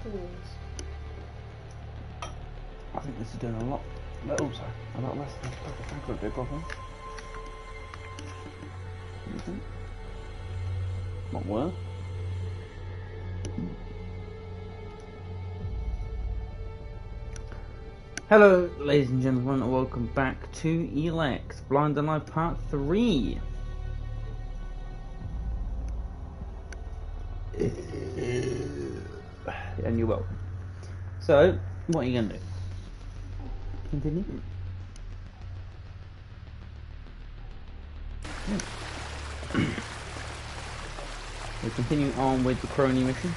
I think this is doing a lot. Oh, sorry, a lot less than I could do properly. Not worse. Hello, ladies and gentlemen, and welcome back to ELEX Blind and Live Part 3. And you're welcome. So, what are you going to do? Continue? We continue on with the crony mission,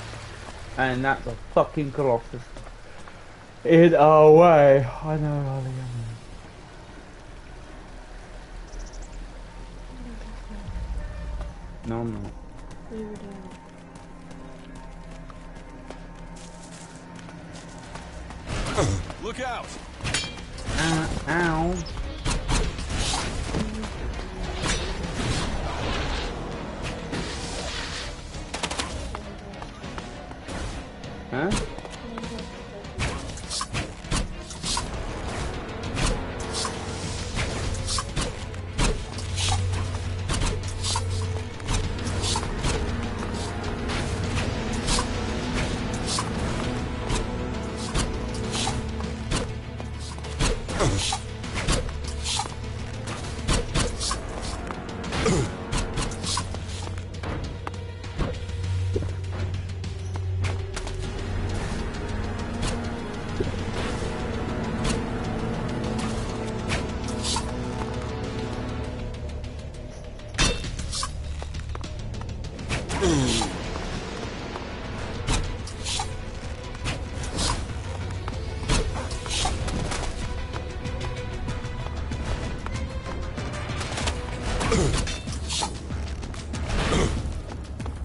and that's a fucking Colossus. In our way. I know, Holly. No, I'm not. Look out! Ow. Huh?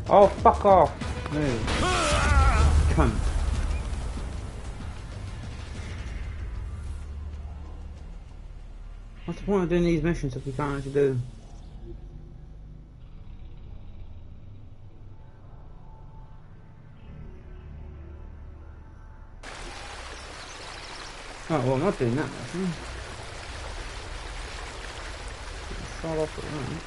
Oh, fuck off! Move. Cunt. What's the point of doing these missions if we can't actually do them? Oh, well, I'm not doing that mission. Start off at that.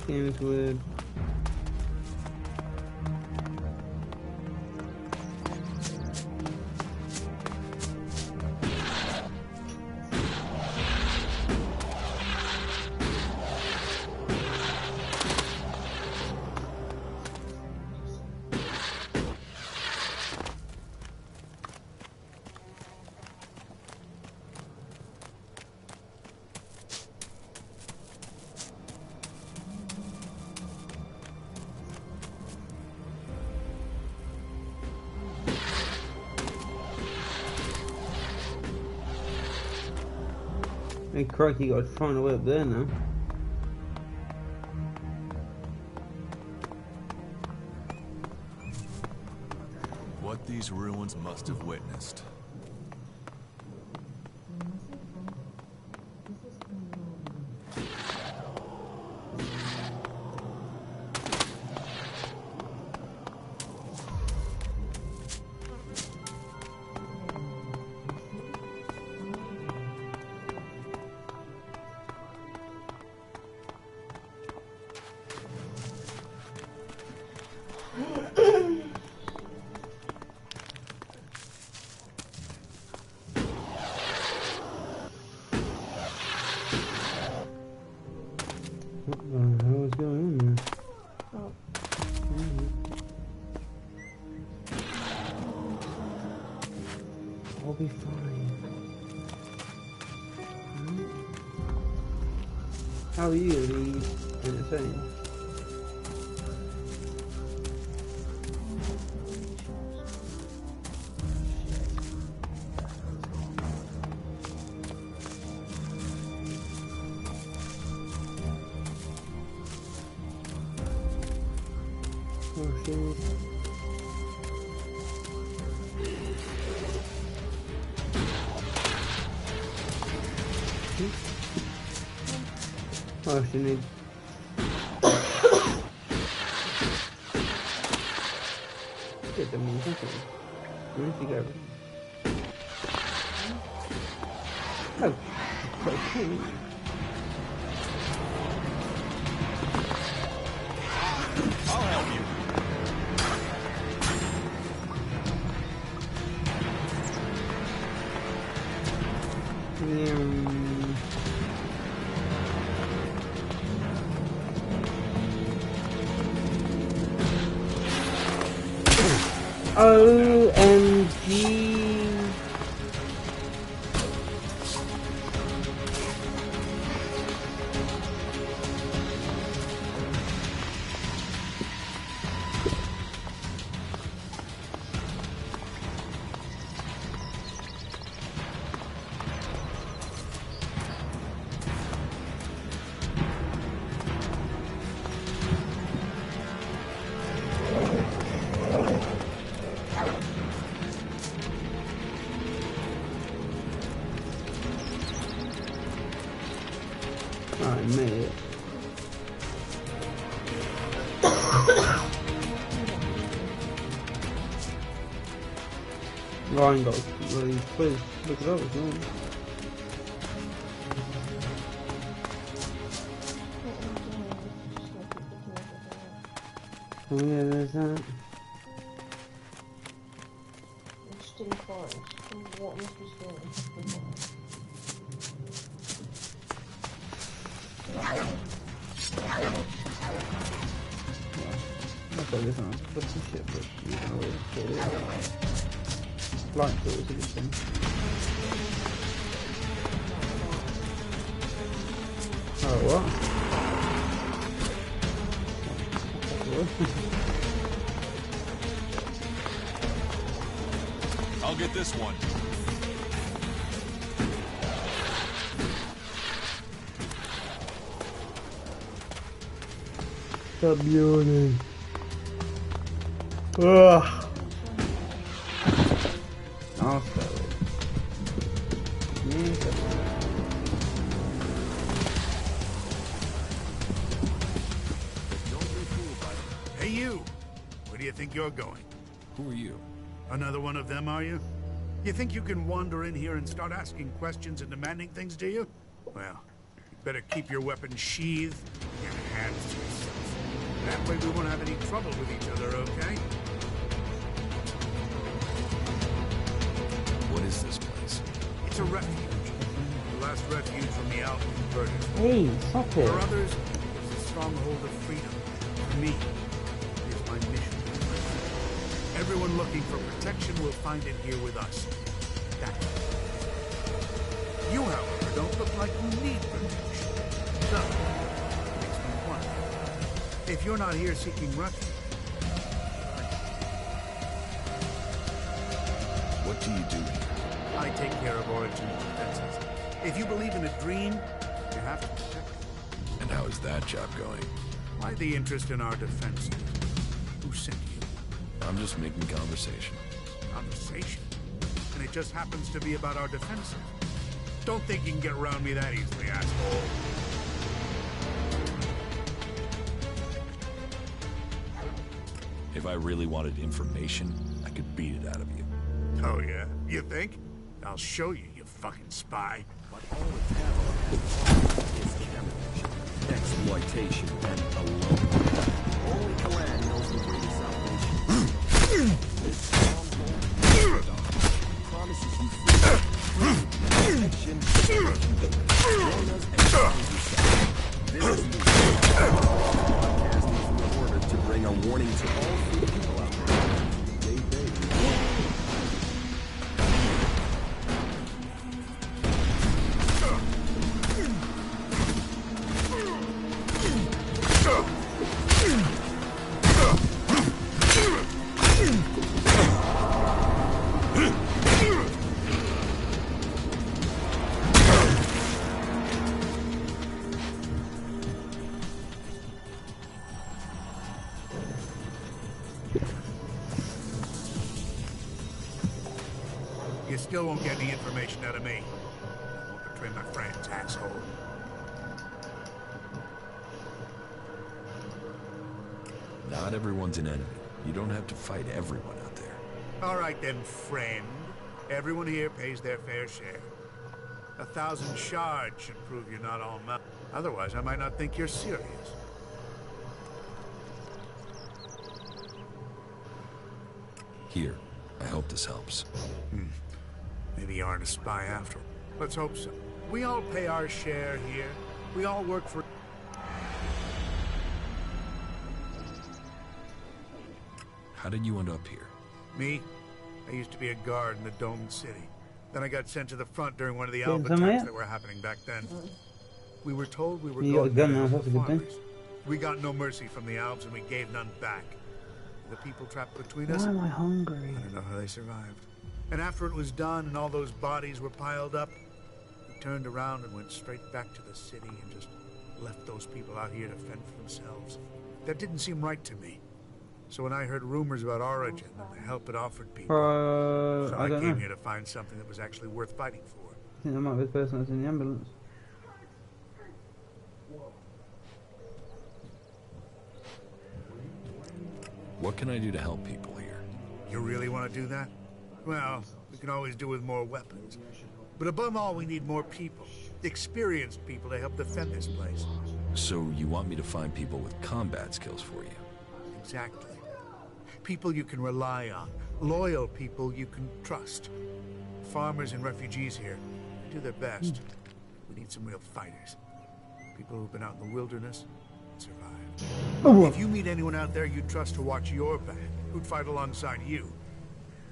Game is weird. Hey, crikey, you got to find a way up there now. What these ruins must have witnessed. be fine. How are you, Lee? Insane. Oh shit. Oh, she needs. Get the music in. Where did you go? Oh, cocaine. I'll help you. OMG. I made it. Ryan got really quiz. Look at that as well. Oh yeah, there's that. It's still fine. What must be still? That's all this one. What's the shit, but you don't know what it is. Flight tools, this thing. Oh, what? I'll get this one. Stop yawning. Ugh. I'll stop it. Yeah, stop it. Don't be fooled by them. Hey, you! Where do you think you're going? Who are you? Another one of them, are you? You think you can wander in here and start asking questions and demanding things, do you? Well, you better keep your weapons sheathed and your hands to yourself. That way we won't have any trouble with each other, okay? What is this place? It's a refuge. The last refuge from the out converters. Hey, stop it. For others, it's a stronghold of freedom. For me, it's my mission. Everyone looking for protection will find it here with us. That's it. You, however, don't look like you need protection. So, makes me wonder. If you're not here seeking refuge, What do you do here? I take care of Origin defenses. If you believe in a dream, you have to protect it. And how is that job going? Why the interest in our defenses? Who sent you? I'm just making conversation. Conversation? And it just happens to be about our defenses. Don't think you can get around me that easily, asshole. If I really wanted information, I could beat it out of you. Oh, yeah? You think? I'll show you, you fucking spy. But all the talent is camouflage, exploitation, and alone. Only clan knows the way to salvation. This stronghold promises you freedom, protection, join us and find yourself. This is the podcast is in order to bring a warning to all free people out there. You still won't get any information out of me. I won't betray my friends, asshole. Not everyone's an enemy. You don't have to fight everyone out there. All right then, friend. Everyone here pays their fair share. 1,000 shards should prove you're not all mouth. Otherwise, I might not think you're serious. Here, I hope this helps. Maybe you aren't a spy after all. Let's hope so. We all pay our share here. We all work for... How did you end up here? Me? I used to be a guard in the domed city. Then I got sent to the front during one of the Yeah, Alpha something attacks like that were happening back then. We were told we were You got a going gun to now, help that's a the good thing. farmers. We got no mercy from the Alps and we gave none back. The people trapped between us, Why am I hungry? I don't know how they survived. And after it was done and all those bodies were piled up, we turned around and went straight back to the city and just left those people out here to fend for themselves. That didn't seem right to me. So when I heard rumors about Origin and the help it offered people, so I I don't came know. here to find something that was actually worth fighting for. I think that might be the person that's in the ambulance. What can I do to help people here? You really want to do that? Well, we can always do with more weapons. But above all, we need more people. Experienced people to help defend this place. So you want me to find people with combat skills for you? Exactly. People you can rely on. Loyal people you can trust. Farmers and refugees here do their best. We need some real fighters. People who've been out in the wilderness and survived. If you meet anyone out there you trust to watch your back, who'd fight alongside you,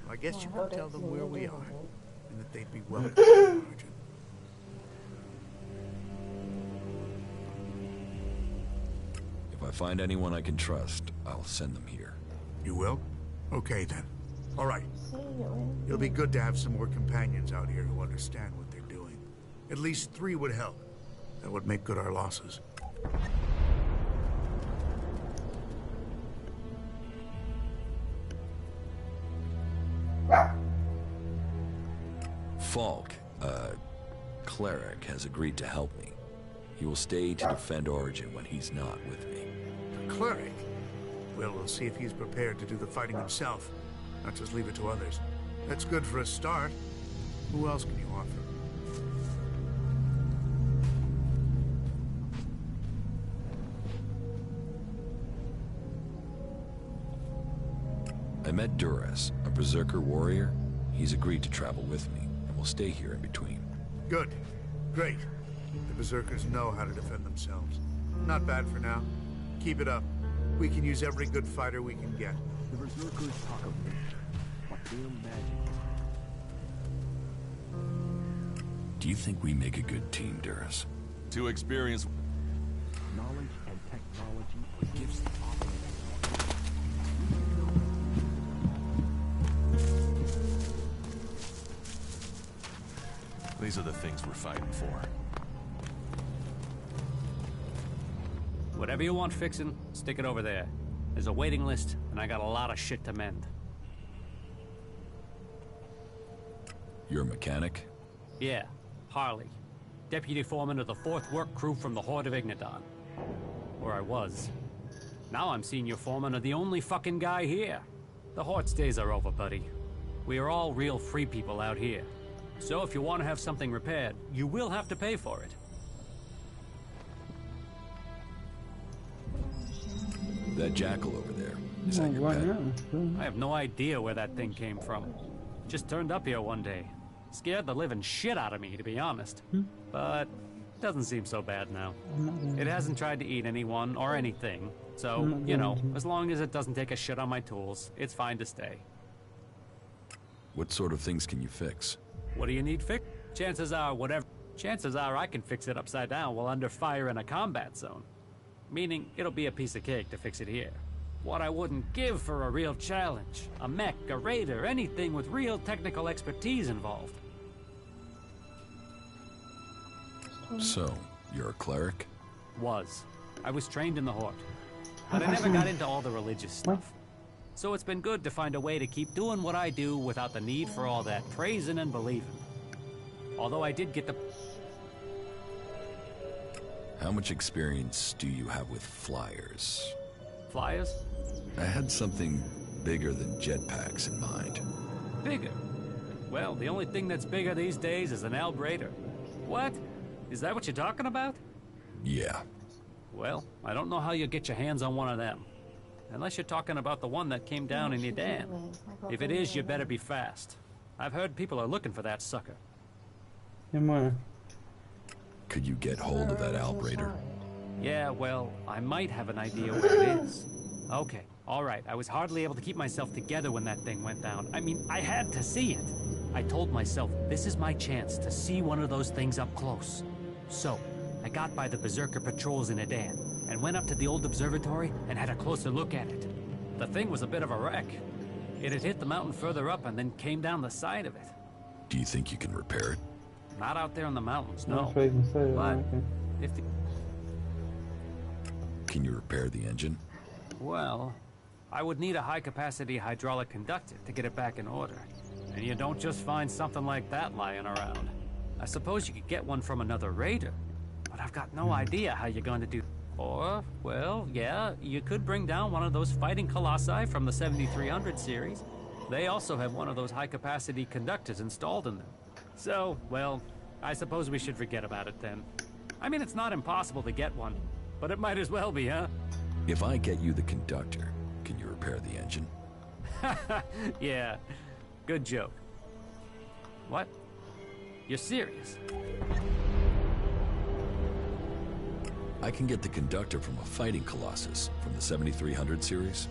well, I guess you could tell them where we are, and that they'd be welcome to Origin. If I find anyone I can trust, I'll send them here. You will? Okay then. All right. See you. It'll be good to have some more companions out here who understand what they're doing. At least 3 would help. That would make good our losses. Falk, cleric, has agreed to help me. He will stay to defend Origin when he's not with me. The cleric? Well, we'll see if he's prepared to do the fighting himself, not just leave it to others. That's good for a start. Who else can you offer? I met Duras, a berserker warrior. He's agreed to travel with me, and will stay here in between. Good. Great. The berserkers know how to defend themselves. Not bad for now. Keep it up. We can use every good fighter we can get. The berserkers talk of nature, but real magic. Do you think we make a good team, Duras? Too experienced. Knowledge and technology gives the operator. These are the things we're fighting for. Whatever you want fixing, stick it over there. There's a waiting list, and I got a lot of shit to mend. You're a mechanic? Yeah, Harley. Deputy foreman of the 4th work crew from the Horde of Ignadon. Or I was. Now I'm senior foreman of the only fucking guy here. The Horde's days are over, buddy. We are all real free people out here. So if you want to have something repaired, you will have to pay for it. That jackal over there, is that your Why pet? not? I have no idea where that thing came from. Just turned up here one day. Scared the living shit out of me, to be honest. But doesn't seem so bad now. It hasn't tried to eat anyone or anything. So, you know, as long as it doesn't take a shit on my tools, it's fine to stay. What sort of things can you fix? What do you need fixed? Chances are I can fix it upside down while under fire in a combat zone. Meaning, it'll be a piece of cake to fix it here. What I wouldn't give for a real challenge. A mech, a raider, anything with real technical expertise involved. So, you're a cleric? Was. I was trained in the Horde. But I never got into all the religious stuff. So it's been good to find a way to keep doing what I do without the need for all that praising and believing. Although I did get the... How much experience do you have with flyers? Flyers? I had something bigger than jetpacks in mind. Bigger? Well, the only thing that's bigger these days is an Albrader. What? Is that what you're talking about? Yeah. Well, I don't know how you'll get your hands on one of them. Unless you're talking about the one that came down in Edan. If it is, you better be fast. I've heard people are looking for that sucker. In where? Could you get hold of that Albrader? Yeah, well, I might have an idea where it is. Okay, alright, I was hardly able to keep myself together when that thing went down. I mean, I had to see it. I told myself, this is my chance to see one of those things up close. So, I got by the Berserker patrols in Edan, and went up to the old observatory and had a closer look at it. The thing was a bit of a wreck. It had hit the mountain further up and then came down the side of it. Do you think you can repair it? Not out there in the mountains, That's no. what you can say, But okay. if the... Can you repair the engine? Well, I would need a high-capacity hydraulic conductor to get it back in order. And you don't just find something like that lying around. I suppose you could get one from another raider, but I've got no idea how you're going to do... Or, well, yeah, you could bring down one of those fighting colossi from the 7300 series. They also have one of those high-capacity conductors installed in them. So, well, I suppose we should forget about it then. I mean, it's not impossible to get one, but it might as well be, huh? If I get you the conductor, can you repair the engine? Yeah, good joke. What? You're serious? I can get the conductor from a fighting colossus from the 7300 series.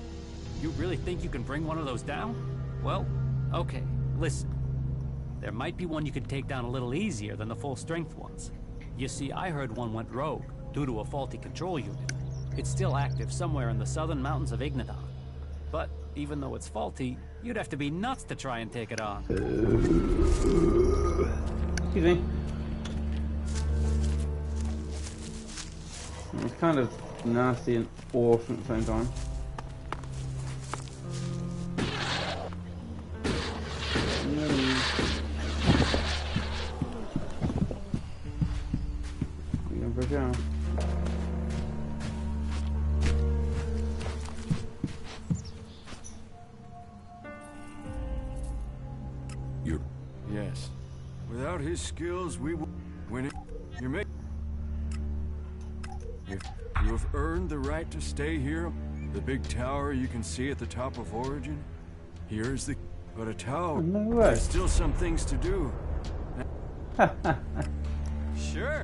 You really think you can bring one of those down? Well, okay, listen. There might be one you could take down a little easier than the full-strength ones. You see, I heard one went rogue due to a faulty control unit. It's still active somewhere in the southern mountains of Ignadon. But even though it's faulty, you'd have to be nuts to try and take it on. Excuse me. It's kind of nasty and awesome at the same time. You can break out. You're... Yes. Without his skills, we will win it. You may... If you have earned the right to stay here, the big tower you can see at the top of Origin, here's the... But a tower, No way. there's still some things to do. Sure.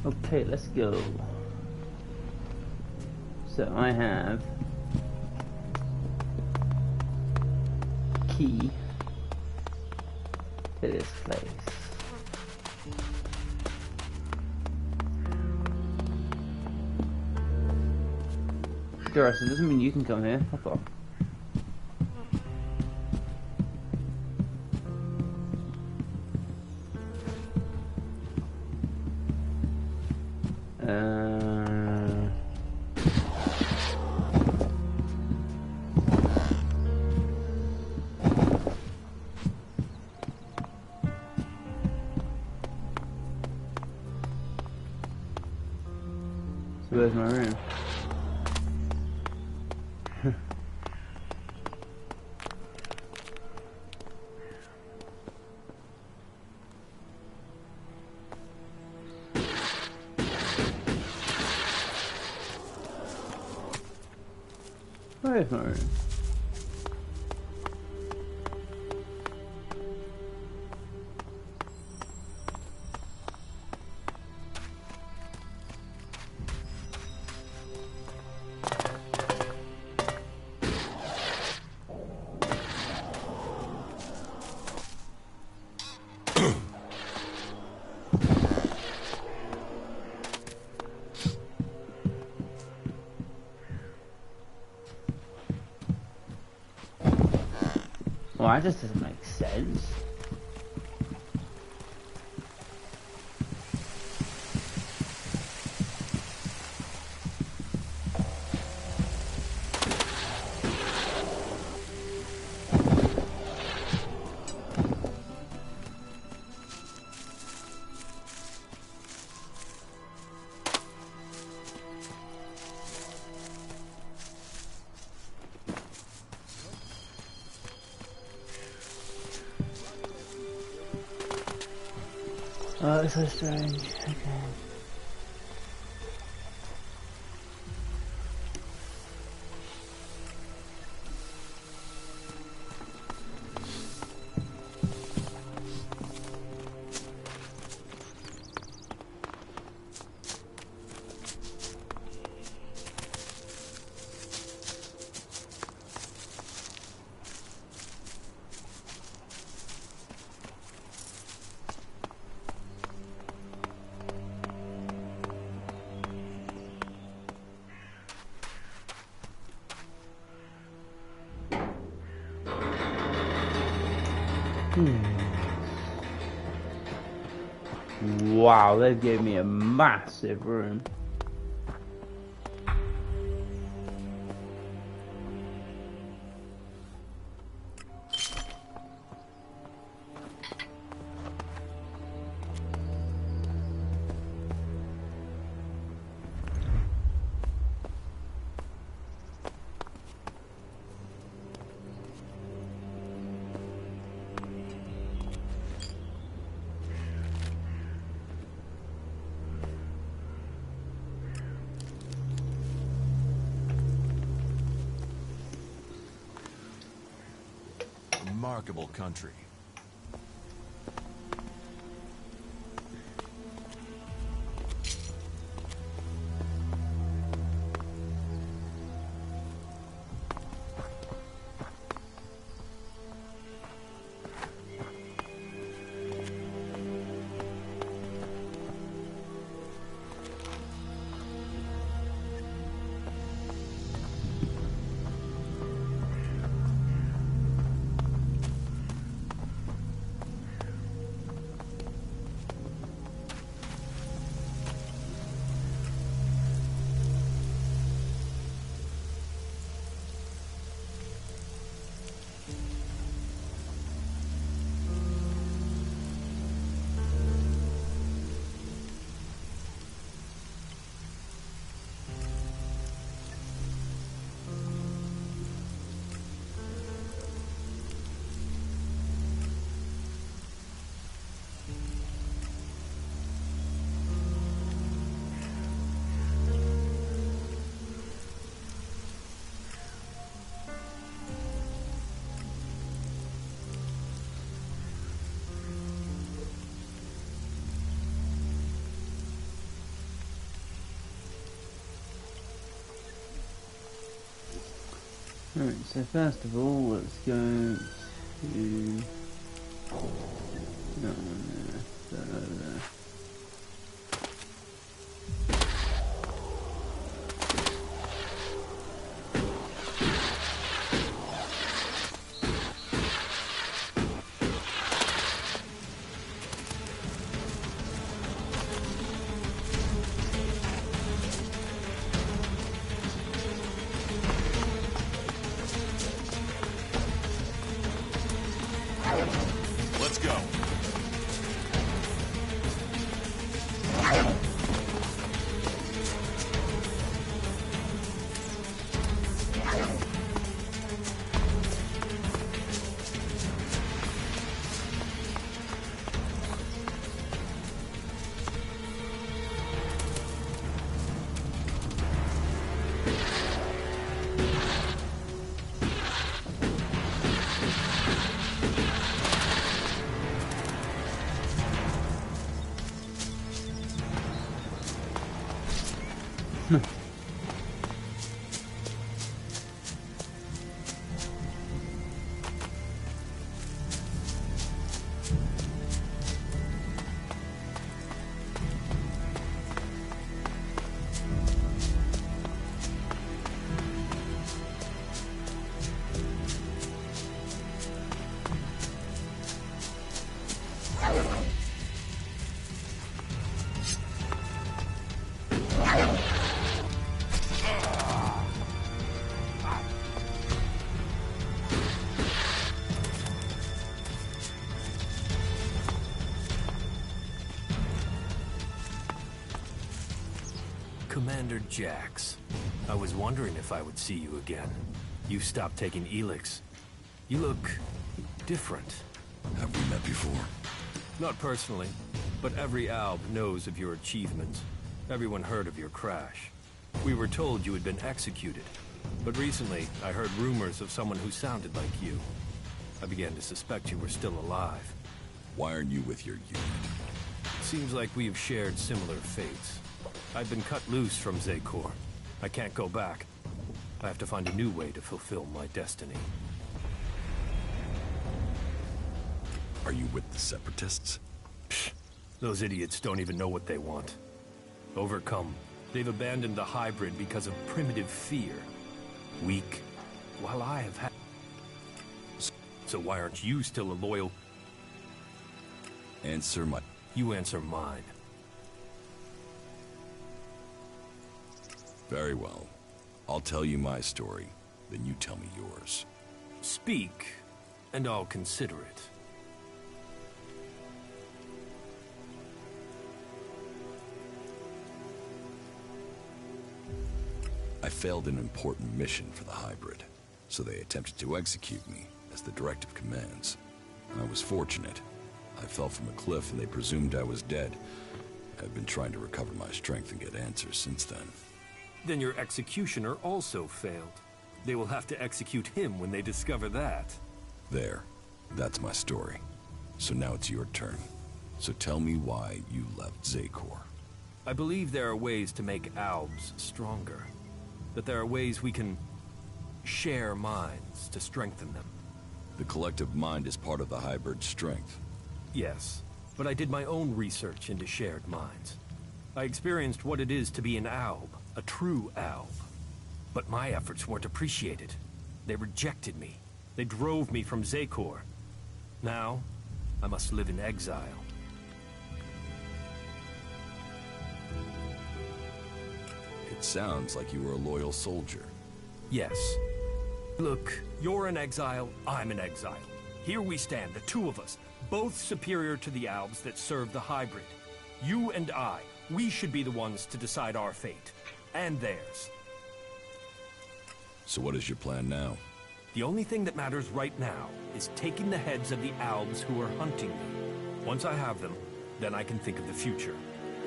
Okay, let's go. So I have key to this place. Sure, so it doesn't mean you can come here. Fuck off. So where's my room? Where's my room? Well, that just doesn't make sense. Oh, it's so strange. Okay. Wow, they gave me a massive room. Remarkable country. Right, so first of all, let's go to that one there. Let's go. Commander Jax, I was wondering if I would see you again. You stopped taking ELEX. You look different. Have we met before? Not personally, but every Alb knows of your achievements. Everyone heard of your crash. We were told you had been executed, but recently I heard rumors of someone who sounded like you. I began to suspect you were still alive. Why aren't you with your unit? Seems like we've shared similar fates. I've been cut loose from Zekor. I can't go back. I have to find a new way to fulfill my destiny. Are you with the Separatists? Psh, those idiots don't even know what they want. Overcome, they've abandoned the hybrid because of primitive fear. Weak, while I have had... So why aren't you still a loyal... Answer my... You answer mine. Very well. I'll tell you my story, then you tell me yours. Speak, and I'll consider it. I failed an important mission for the hybrid, so they attempted to execute me, as the directive commands. I was fortunate. I fell from a cliff and they presumed I was dead. I've been trying to recover my strength and get answers since then. Then your executioner also failed. They will have to execute him when they discover that. There. That's my story. So now it's your turn. So tell me why you left Zekor. I believe there are ways to make Albs stronger. That there are ways we can share minds to strengthen them. The collective mind is part of the hybrid's strength. Yes, but I did my own research into shared minds. I experienced what it is to be an Alb, a true Alb. But my efforts weren't appreciated. They rejected me. They drove me from Zekor. Now, I must live in exile. It sounds like you were a loyal soldier. Yes. Look, you're in exile, I'm in exile. Here we stand, the two of us, both superior to the Albs that serve the hybrid. You and I, we should be the ones to decide our fate. And theirs. So what is your plan now? The only thing that matters right now is taking the heads of the Albs who are hunting me. Once I have them, then I can think of the future.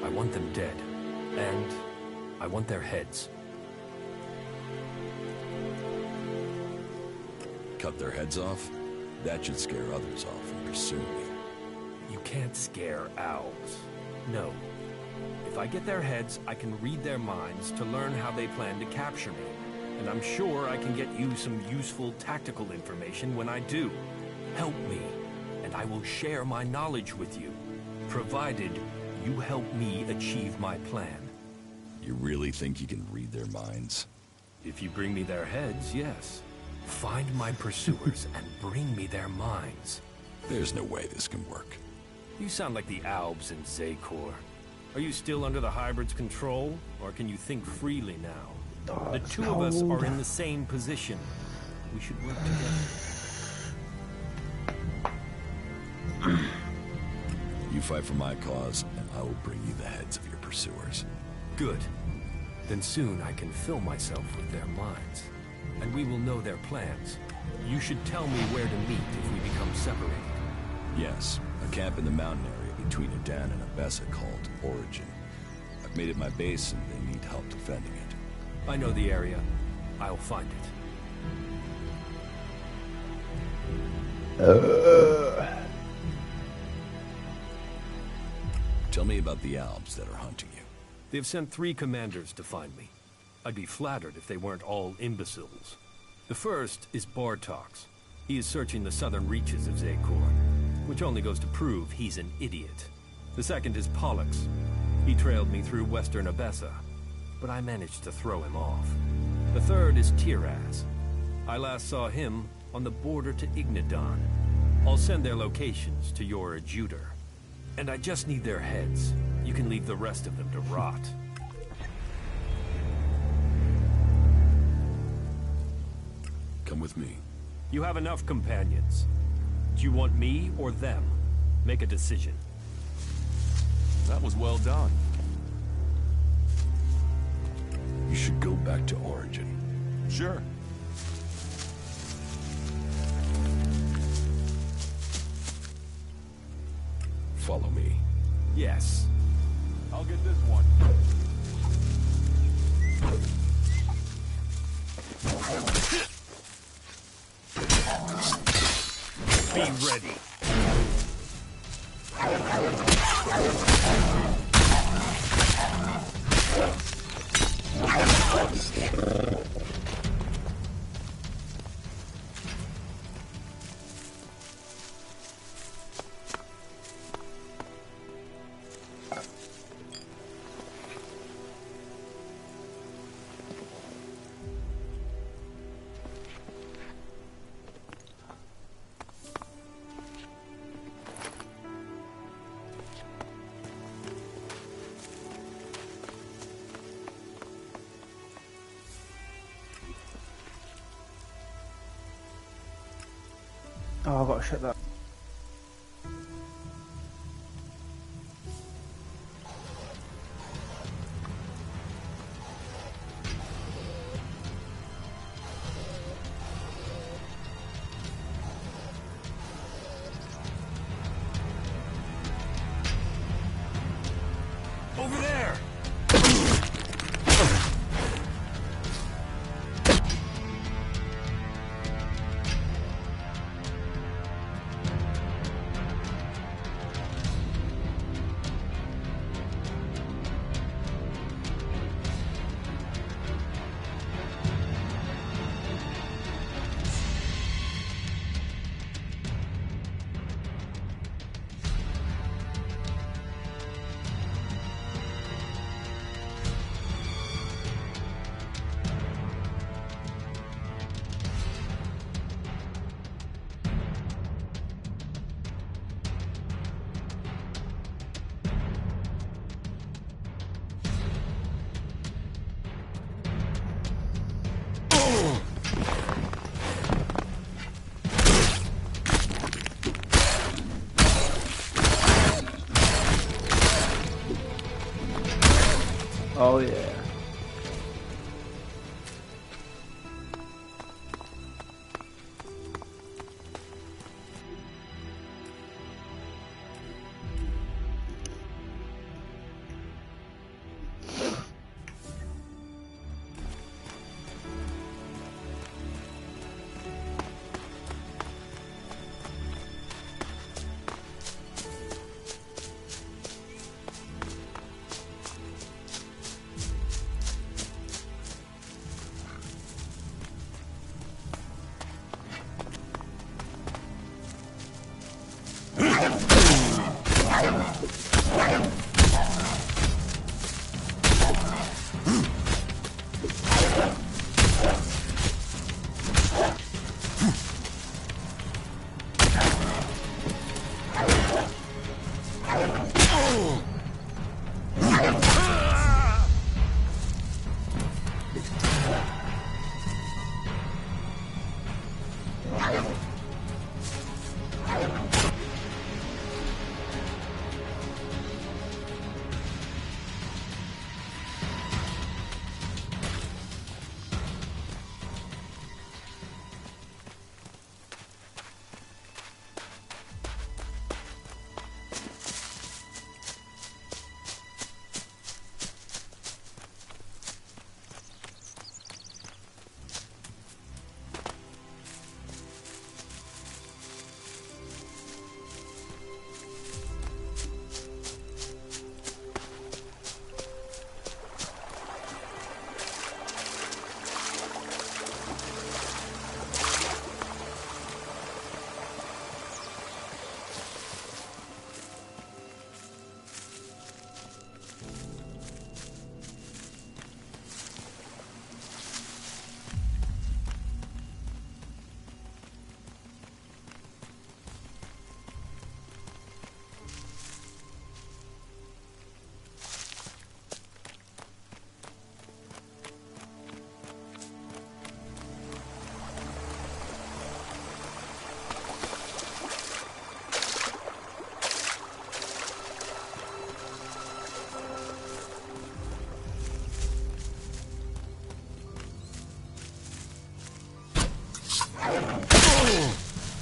I want them dead. And I want their heads. Cut their heads off? That should scare others off and pursue me. You can't scare Albs. No. If I get their heads, I can read their minds to learn how they plan to capture me. and I'm sure I can get you some useful tactical information when I do. Help me, and I will share my knowledge with you, provided you help me achieve my plan. You really think you can read their minds? If you bring me their heads, yes. Find my pursuers and bring me their minds. There's no way this can work. You sound like the Albs in Zakor. Are you still under the hybrid's control, or can you think freely now? Oh, The it's two of us cold. are in the same position. We should work together. You fight for my cause, and I will bring you the heads of your pursuers. Good. Then soon I can fill myself with their minds, and we will know their plans. You should tell me where to meet if we become separated. Yes, a camp in the mountain area between Adan and Abessa called Origin. I've made it my base, and they need help defending it. I know the area. I'll find it. Tell me about the Albs that are hunting you. They've sent 3 commanders to find me. I'd be flattered if they weren't all imbeciles. The first is Bartox. He is searching the southern reaches of Zakor, which only goes to prove he's an idiot. The second is Pollux. He trailed me through western Abessa, but I managed to throw him off. The third is Tiraz. I last saw him on the border to Ignadon. I'll send their locations to your adjutor. And I just need their heads. You can leave the rest of them to rot. Come with me. You have enough companions. Do you want me or them? Make a decision. That was well done. You should go back to Origin. Sure. Follow me. Yes. I'll get this one. Be ready. Oh, I've got to shut that. Over there! Oh yeah.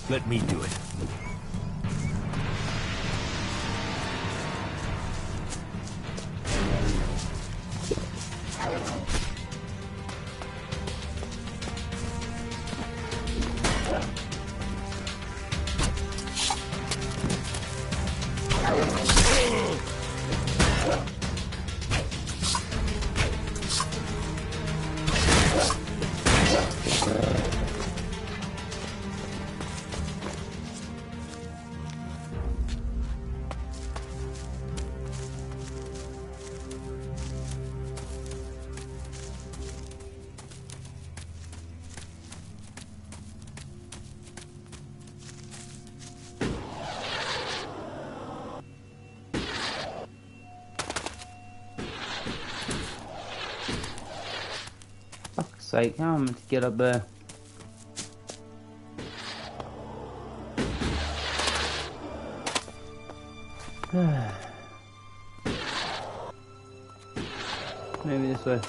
Let me do it. Fuck's sake, how am I meant to get up there? Maybe this way.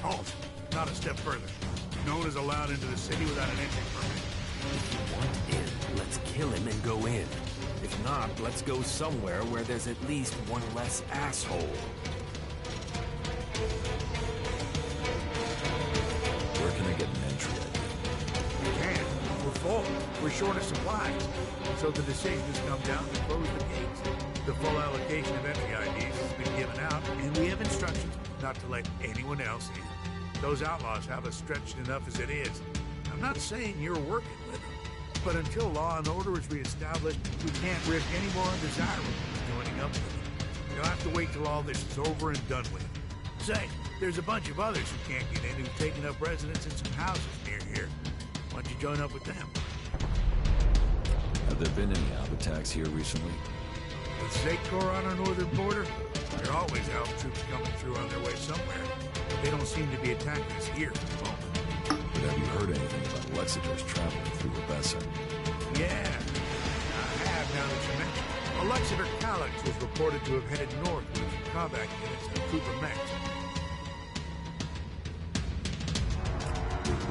Halt! Not a step further. No one is allowed into the city without an entry permit. If you want in, let's kill him and go in. If not, let's go somewhere where there's at least one less asshole. Where can I get an entry ID? We can. We're full. We're short of supplies. So the decision has come down to close the gates. The full allocation of entry IDs has been given out, and we have instructions not to let anyone else in. Those outlaws have us stretched enough as it is. I'm not saying you're working with them, but until law and order is reestablished, we can't risk any more undesirables joining up with them. You'll have to wait till all this is over and done with. Say, there's a bunch of others who can't get in who've taken up residence in some houses near here. Why don't you join up with them? Have there been any Alb attacks here recently? With State Corps on our northern border, there are always Alb troops coming through on their way somewhere. But they don't seem to be attacking us here at the moment. But have you heard anything about Lexiter's traveling through Rebessa? Yeah, I have now that you mention it. Alexander Calyx was reported to have headed north with some combat units and a troop of mechs.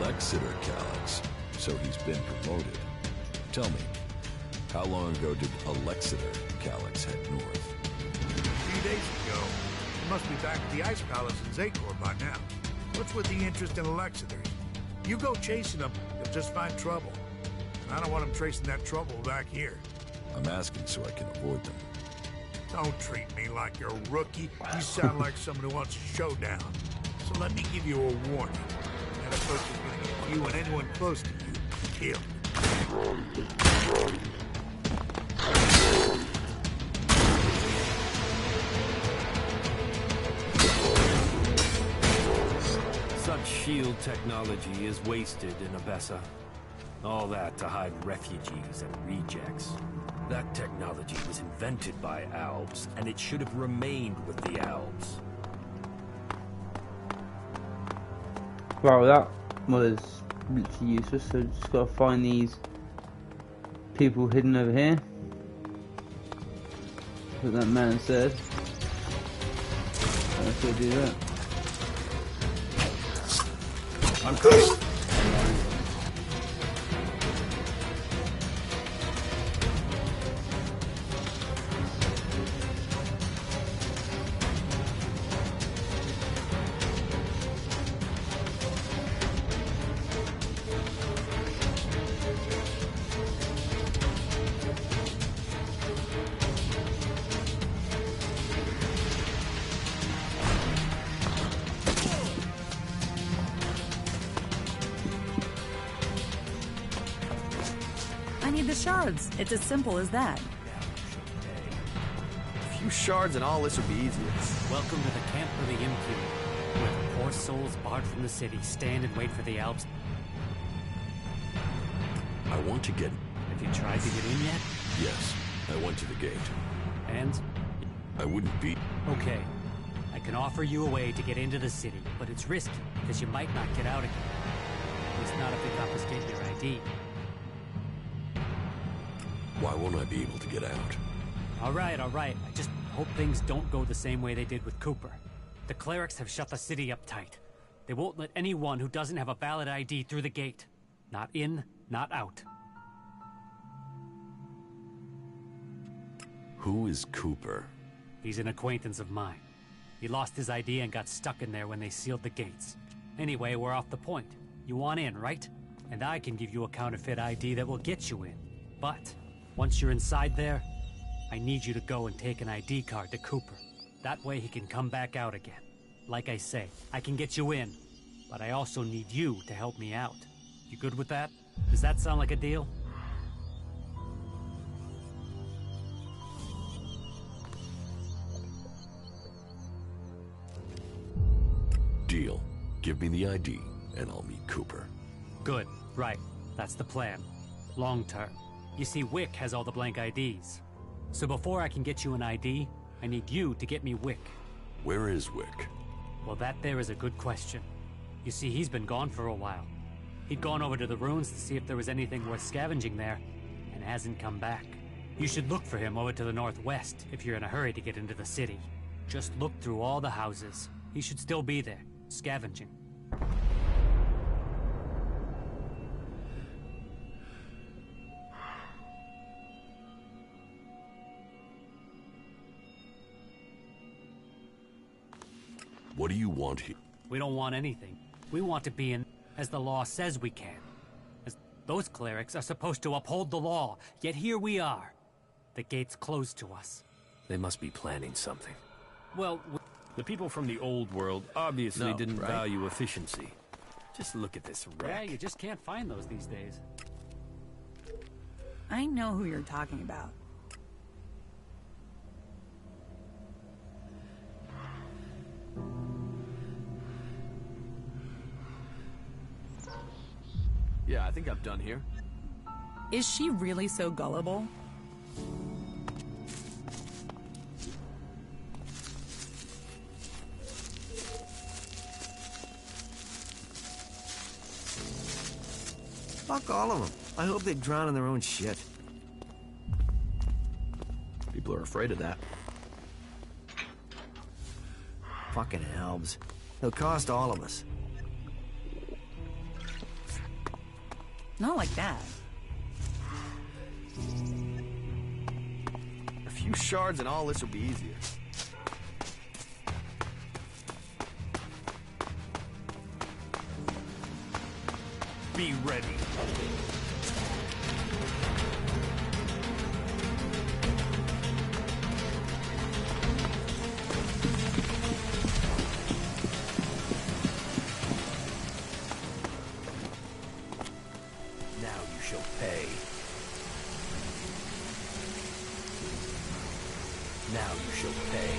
Lexeter Calyx. So he's been promoted. Tell me, how long ago did Alexeter Calyx head north? 3 days ago. He must be back at the Ice Palace in Zakor by now. What's with the interest in Alexeter? You go chasing them, you'll just find trouble. And I don't want him tracing that trouble back here. I'm asking so I can avoid them. Don't treat me like you're a rookie. You sound like someone who wants a showdown. So let me give you a warning. That approach is gonna get you and anyone close to you killed. Such shield technology is wasted in Abessa. All that to hide refugees and rejects. That technology was invented by Albs, and it should have remained with the Albs. Well, that was literally useless, so just gotta find these people hidden over here. What that man said. Let's go do that. I'm coming. I need the shards. It's as simple as that. A few shards and all this would be easier. Welcome to the camp of the impure, where the poor souls barred from the city stand and wait for the Alps. I want to get... Have you tried to get in yet? Yes, I went to the gate. And? I wouldn't be... Okay. I can offer you a way to get into the city, but it's risky, because you might not get out again. At least not if they confiscate your ID. Why won't I be able to get out? Alright. I just hope things don't go the same way they did with Cooper. The clerics have shut the city up tight. They won't let anyone who doesn't have a valid ID through the gate. Not in, not out. Who is Cooper? He's an acquaintance of mine. He lost his ID and got stuck in there when they sealed the gates. Anyway, we're off the point. You want in, right? And I can give you a counterfeit ID that will get you in. But once you're inside there, I need you to go and take an ID card to Cooper. That way he can come back out again. Like I say, I can get you in, but I also need you to help me out. You good with that? Does that sound like a deal? Deal. Give me the ID, and I'll meet Cooper. Good. Right. That's the plan. Long term. You see, Wick has all the blank IDs. So before I can get you an ID, I need you to get me Wick. Where is Wick? Well, that there is a good question. You see, he's been gone for a while. He'd gone over to the ruins to see if there was anything worth scavenging there, and hasn't come back. You should look for him over to the northwest if you're in a hurry to get into the city. Just look through all the houses. He should still be there, scavenging. What do you want here? We don't want anything. We want to be in as the law says we can. As those clerics are supposed to uphold the law, yet here we are. The gate's closed to us. They must be planning something. Well, The people from the old world obviously No, didn't right? value efficiency. Just look at this yeah, wreck. you just can't find those these days. I know who you're talking about. Yeah, I think I'm done here. Is she really so gullible? Fuck all of them. I hope they drown in their own shit. People are afraid of that. Fucking elves. They'll cost all of us. Not like that. A few shards and all this will be easier. Be ready. Now you shall pay. Now you shall pay.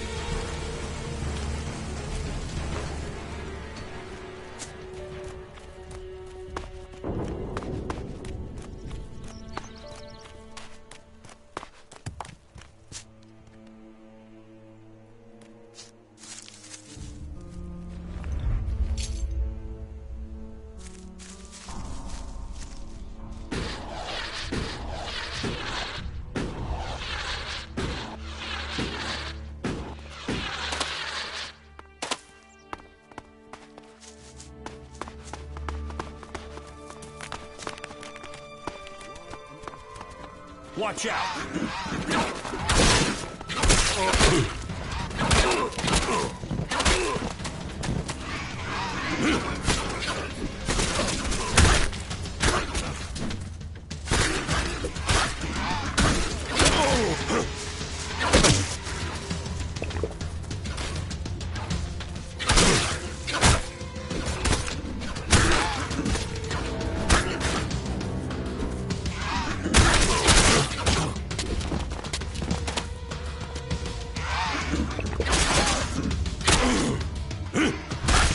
Watch out!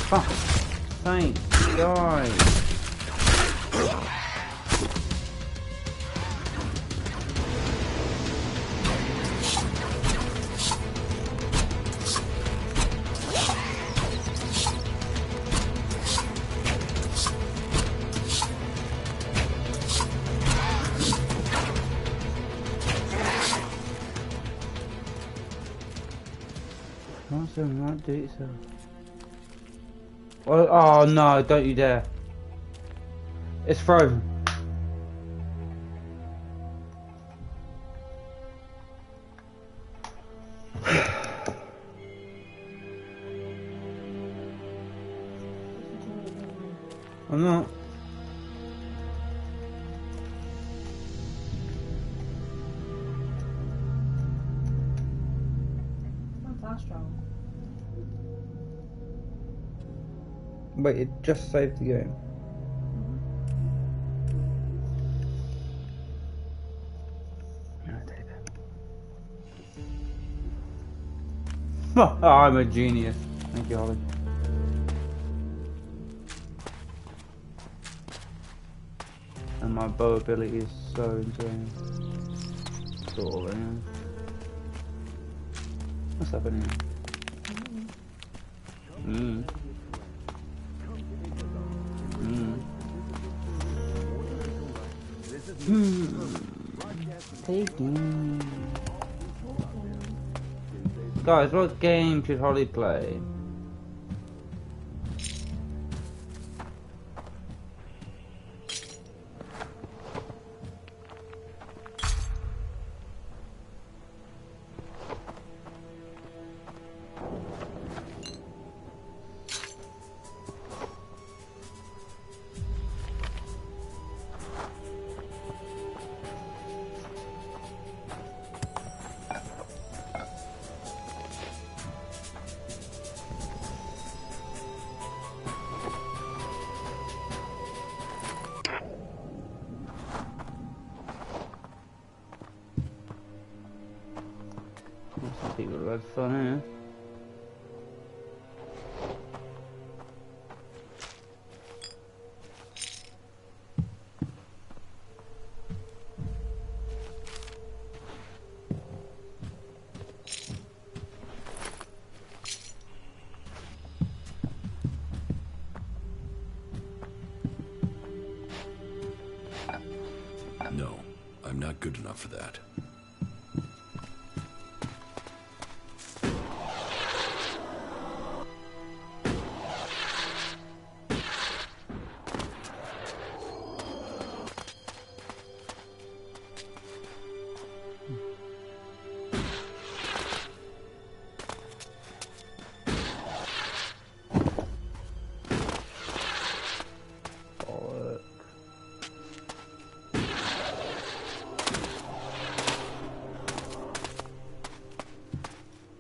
Fuck. Thank God. What's the not do it so? Oh no, don't you dare. It's frozen. I'm not. Not that strong. Wait, it just saved the game. Oh, I'm a genius. Thank you, Holly. And my bow ability is so insane. Sort of, anyway. What's happening? Taking. Guys, what game should Holly play? People have had fun here. No, I'm not good enough for that.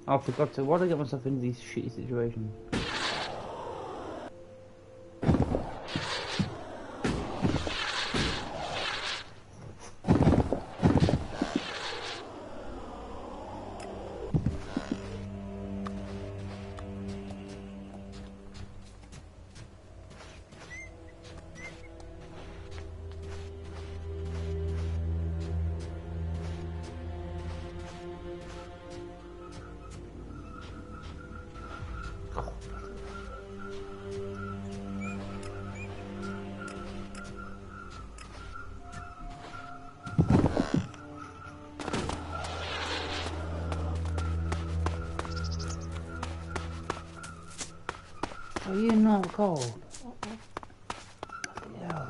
Oh, for God's sake, why did I get myself into these shitty situations? Are you not cold? Yeah.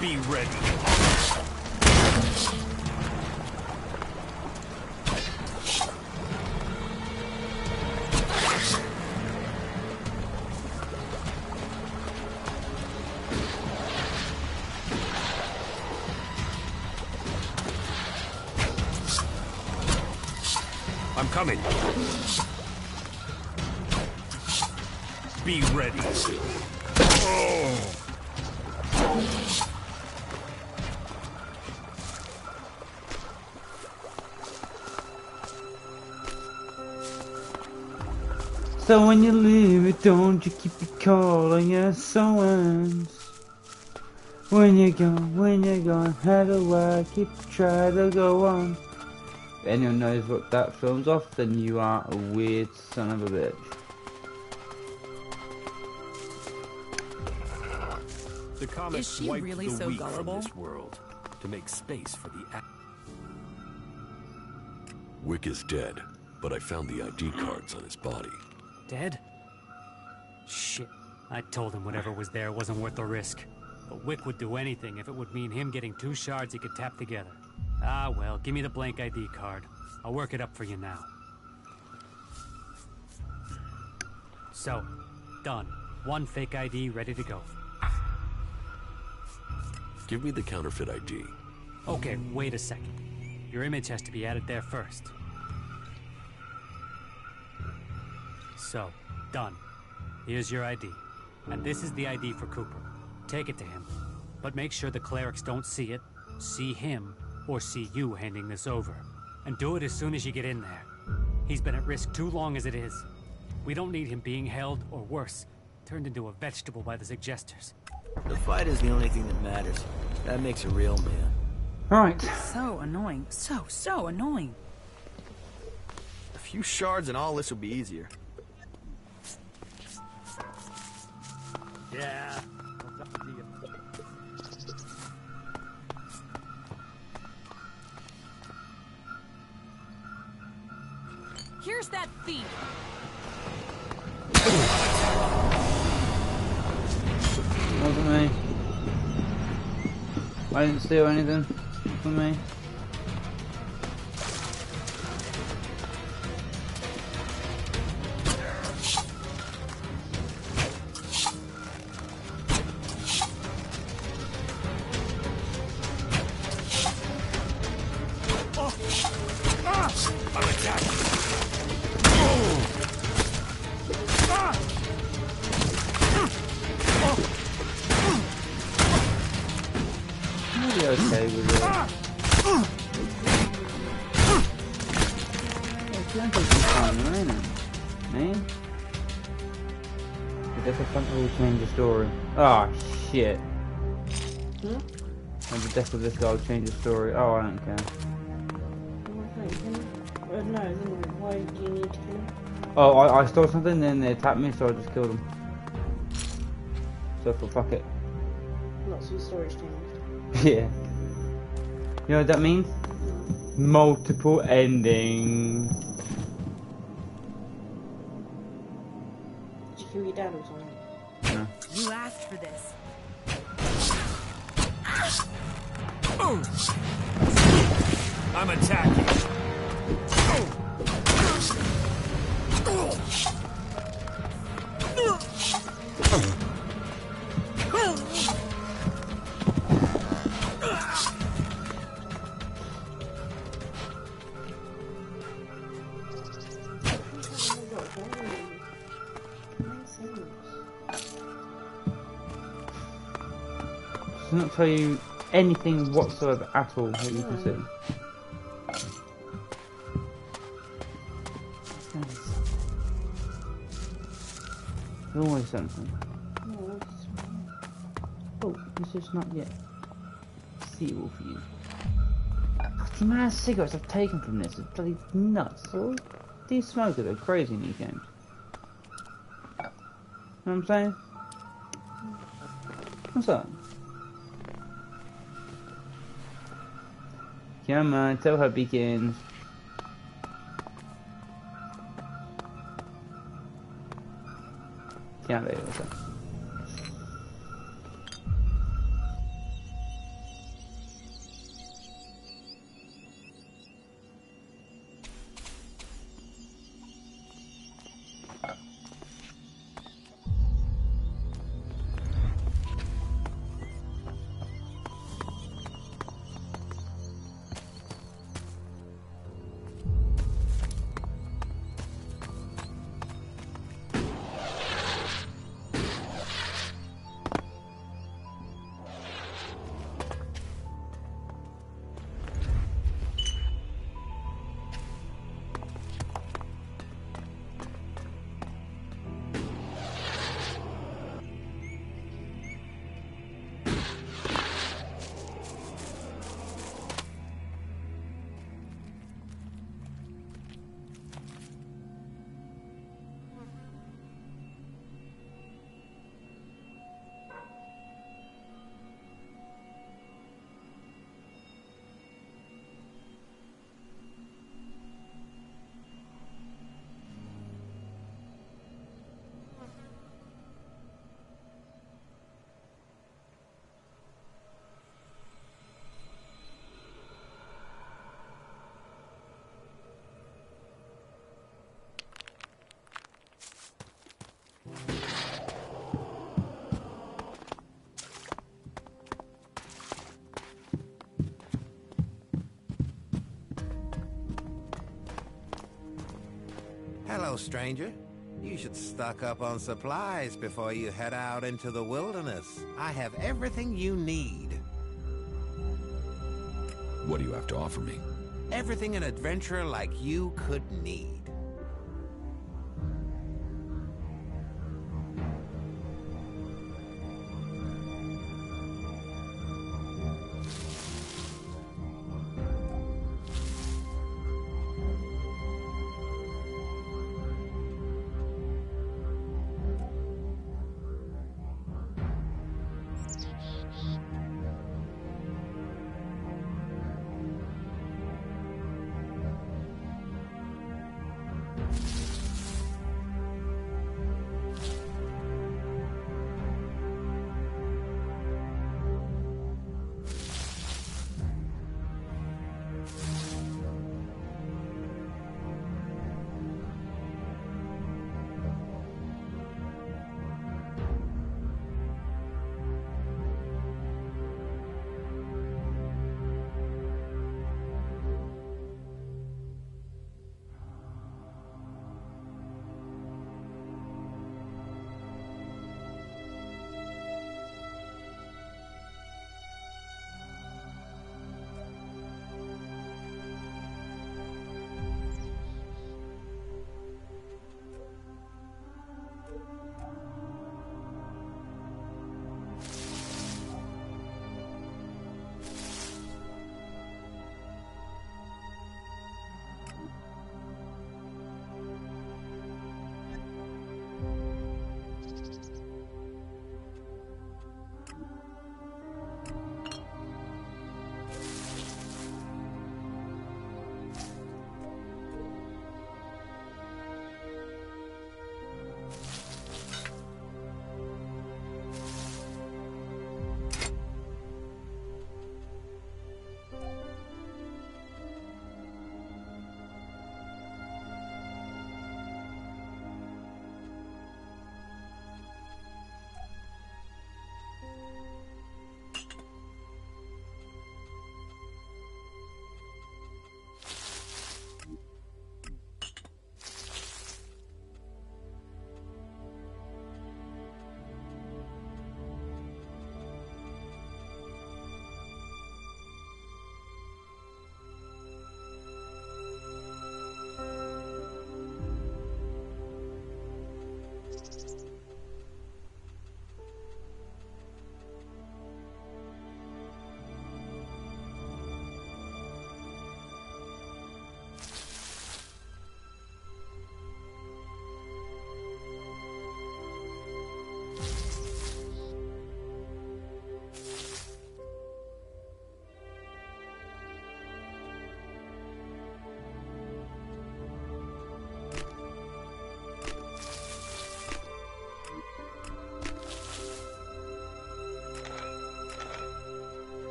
Be ready. I'm coming. Be ready. Oh. So when you leave it, don't you keep it calling your sons. When you're gone, how do I keep try to go on? If anyone knows what that film's off, then you are a weird son of a bitch. The comet Is she wiped really the so weak gullible? from this world to make space for the. Wick is dead, but I found the ID cards on his body. Dead? Shit. I told him whatever was there wasn't worth the risk. But Wick would do anything if it would mean him getting 2 shards he could tap together. Ah, well, give me the blank ID card. I'll work it up for you now. So, done. 1 fake ID ready to go. Give me the counterfeit ID. Okay, wait a second. Your image has to be added there first. So, done. Here's your ID. And this is the ID for Cooper. Take it to him. But make sure the clerics don't see it, see him, or see you handing this over. And do it as soon as you get in there. He's been at risk too long as it is. We don't need him being held, or worse, turned into a vegetable by the suggesters. The fight is the only thing that matters. That makes a real man. Right. So annoying. So annoying. A few shards and all this will be easier. Yeah. Here's that thief. Wasn't me. I didn't steal anything from me. I'm attacking. I'll be okay with it. It's gonna take some time, ain't it? Man? But that's a fun will change the story. Oh shit. Hmm? And the death of this guy will change the story. Oh, I don't care. No, why do you need to kill him? Oh, I stole something, then they attacked me, so I just killed them. So fuck it. Lots of storage changed. Yeah. You know what that means? Multiple endings. Did you kill your dad or something? No. You asked for this. I'm attacking. Does not tell you anything whatsoever at all that you can see. There's always something. Oh, this is not yet seeable for you. The amount of cigarettes I've taken from this is bloody nuts. All these smokers are crazy in these games. You know what I'm saying? What's up? Come on, tell her begins. Can't believe what's up. Hello, stranger. You should stock up on supplies before you head out into the wilderness. I have everything you need. What do you have to offer me? Everything an adventurer like you could need.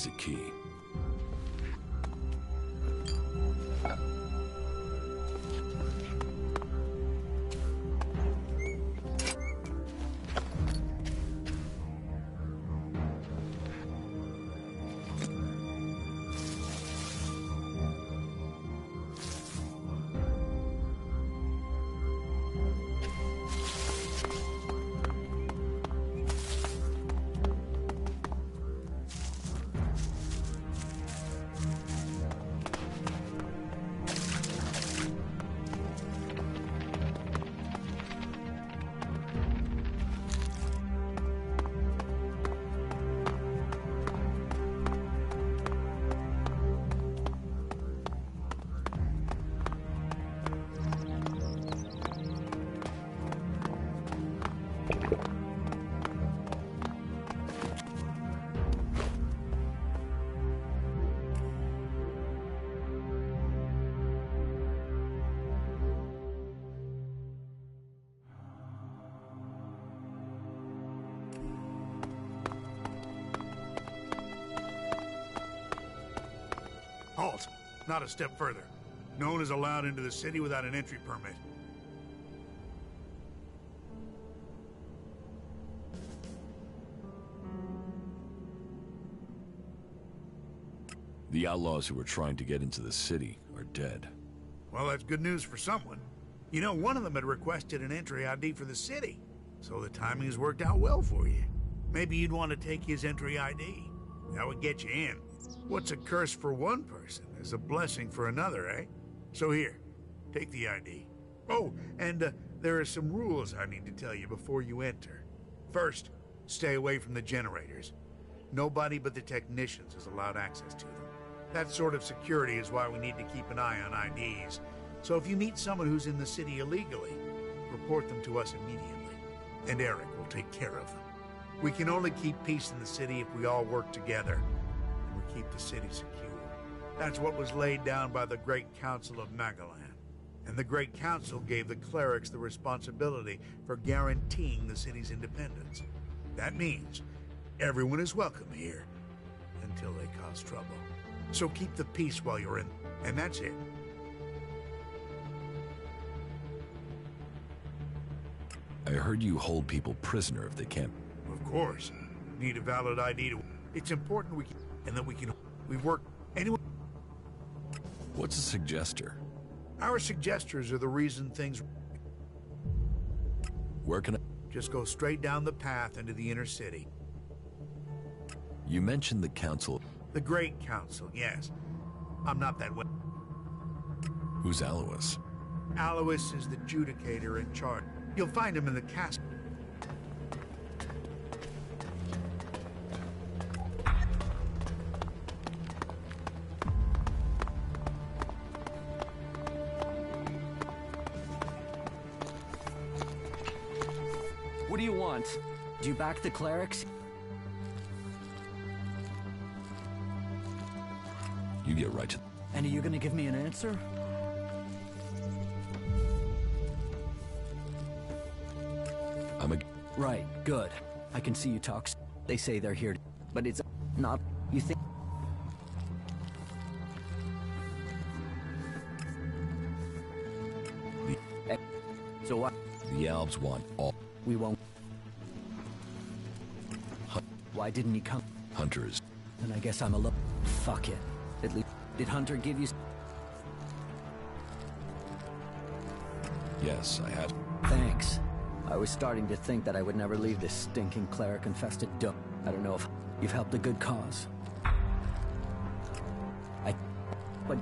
is a key. Halt! Not a step further. No one is allowed into the city without an entry permit. The outlaws who were trying to get into the city are dead. Well, that's good news for someone. You know, one of them had requested an entry ID for the city, so the timing has worked out well for you. Maybe you'd want to take his entry ID. That would get you in. What's a curse for one person is a blessing for another, eh? So here, take the ID. Oh, and there are some rules I need to tell you before you enter. First, stay away from the generators. Nobody but the technicians is allowed access to them. That sort of security is why we need to keep an eye on IDs. So if you meet someone who's in the city illegally, report them to us immediately, and Eric will take care of them. We can only keep peace in the city if we all work together, and we keep the city secure. That's what was laid down by the Great Council of Magalan. And the Great Council gave the clerics the responsibility for guaranteeing the city's independence. That means everyone is welcome here, until they cause trouble. So keep the peace while you're in, and that's it. I heard you hold people prisoner if they can't. Of course. Need a valid ID to... It's important we can... And that we work... Anyone... What's a suggester? Our suggesters are the reason things... Where can I... Just go straight down the path into the inner city. You mentioned the council. The Great Council, yes. I'm not that way. Who's Alois? Alois is the judicator in charge. You'll find him in the castle. What do you want? Do you back the clerics? You get right to... And are you gonna give me an answer? I'm a... Right, good. I can see you talk. They say they're here, but it's not. You think... So what? The Alps want all... We won't. Why didn't he come? Hunters. Then I guess I'm a little... Fuck it. At least... Did Hunter give you... Yes, I have. Thanks. I was starting to think that I would never leave this stinking cleric-infested dump. I don't know if you've helped a good cause. But...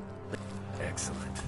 Excellent.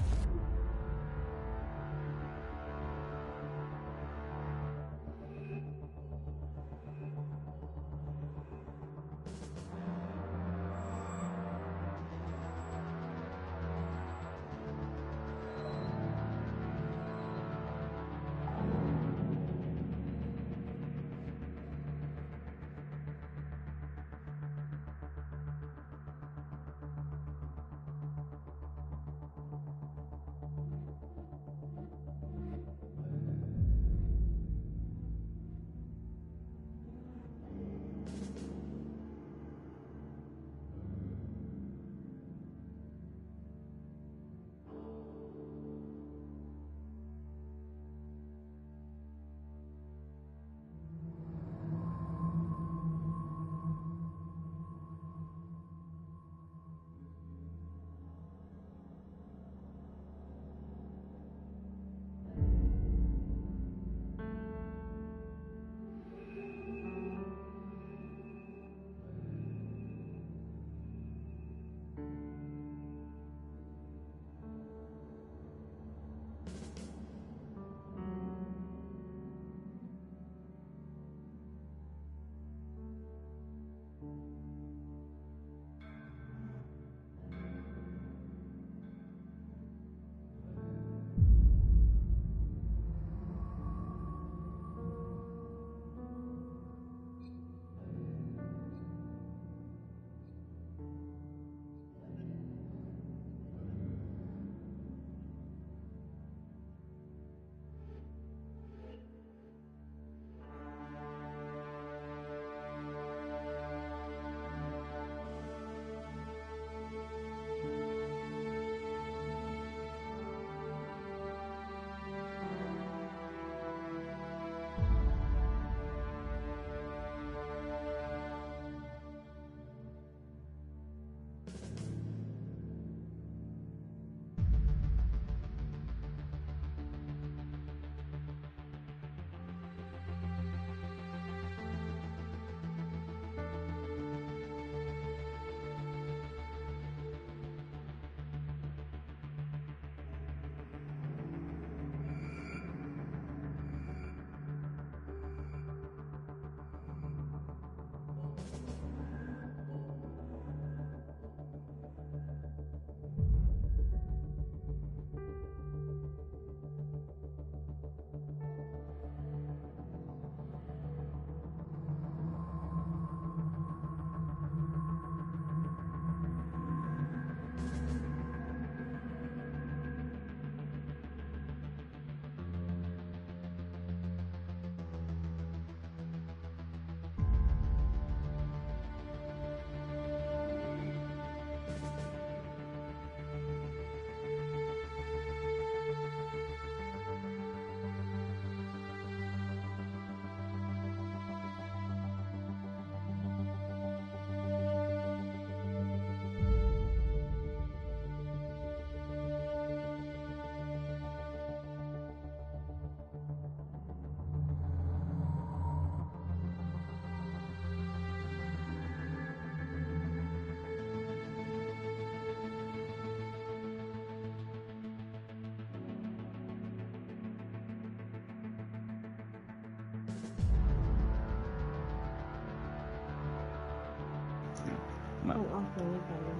when you play them.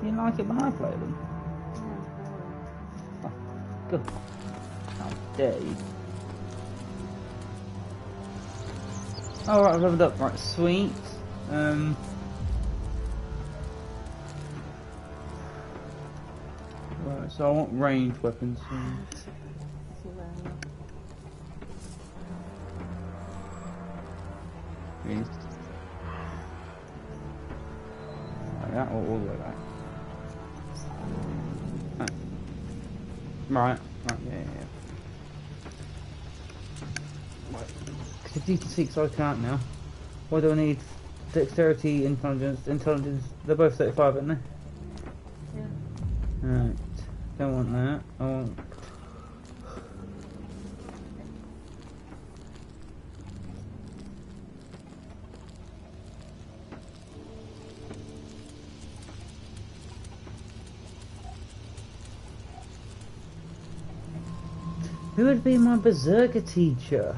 You like it when I play them? Yeah, Oh, good. How dare you? Oh, right, I've leveled up. Right, sweet. Right, so I want ranged weapons. see where I am. Really? Like that, or all the way back? Right, yeah. Right. Because you can see, so I can't now. Why do I need dexterity, intelligence? They're both 35, aren't they? Yeah. Right. Don't want that. I want. Who would be my berserker teacher?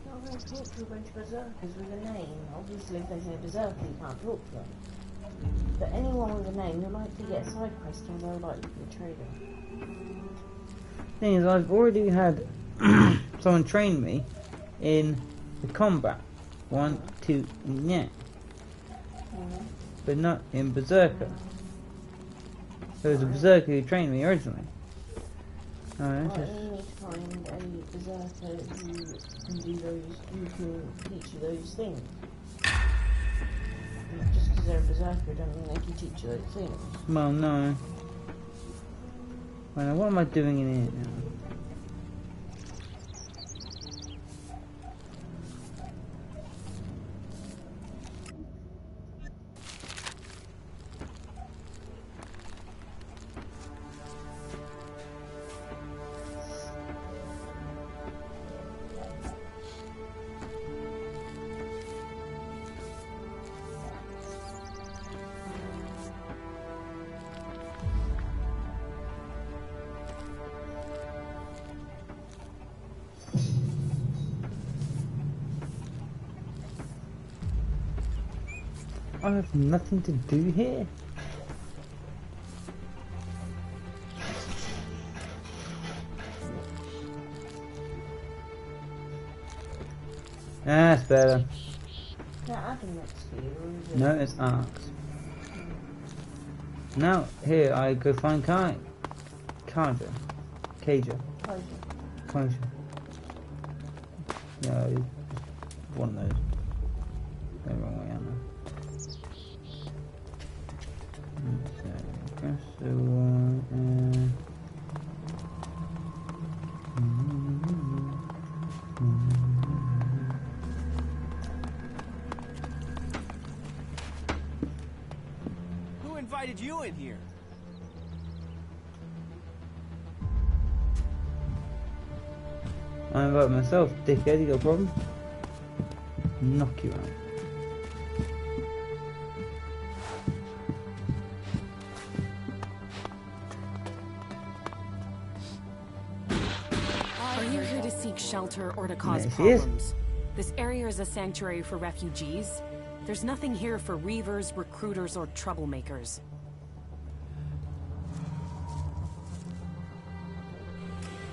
Not going to talk to a bunch of berserkers with a name. Obviously, if they say berserker, you can't talk to them. But anyone with a name, you're likely to get a side quest or they're likely to be a trader. Thing is, I've already had someone train me in the combat. 1, 2, yeah. But not in berserker. There was a berserker who trained me originally. Well, you need to find a berserker who can do those, who can teach you those things. And just because they're a berserker don't mean they can teach you those things. Well, no. Well, now what am I doing in here now? I have nothing to do here. That's better. Now, Adam next to you, or is it? No, it's arcs. Now, here I go find Kaja. Yeah, one of those. Go the wrong way, aren't I? Press the one. Who invited you in here? I invite myself, dickhead. You got a problem? Knock you out. Are you here to seek shelter or to cause Yes, he is. problems? This area is a sanctuary for refugees. There's nothing here for reavers, recruiters, or troublemakers.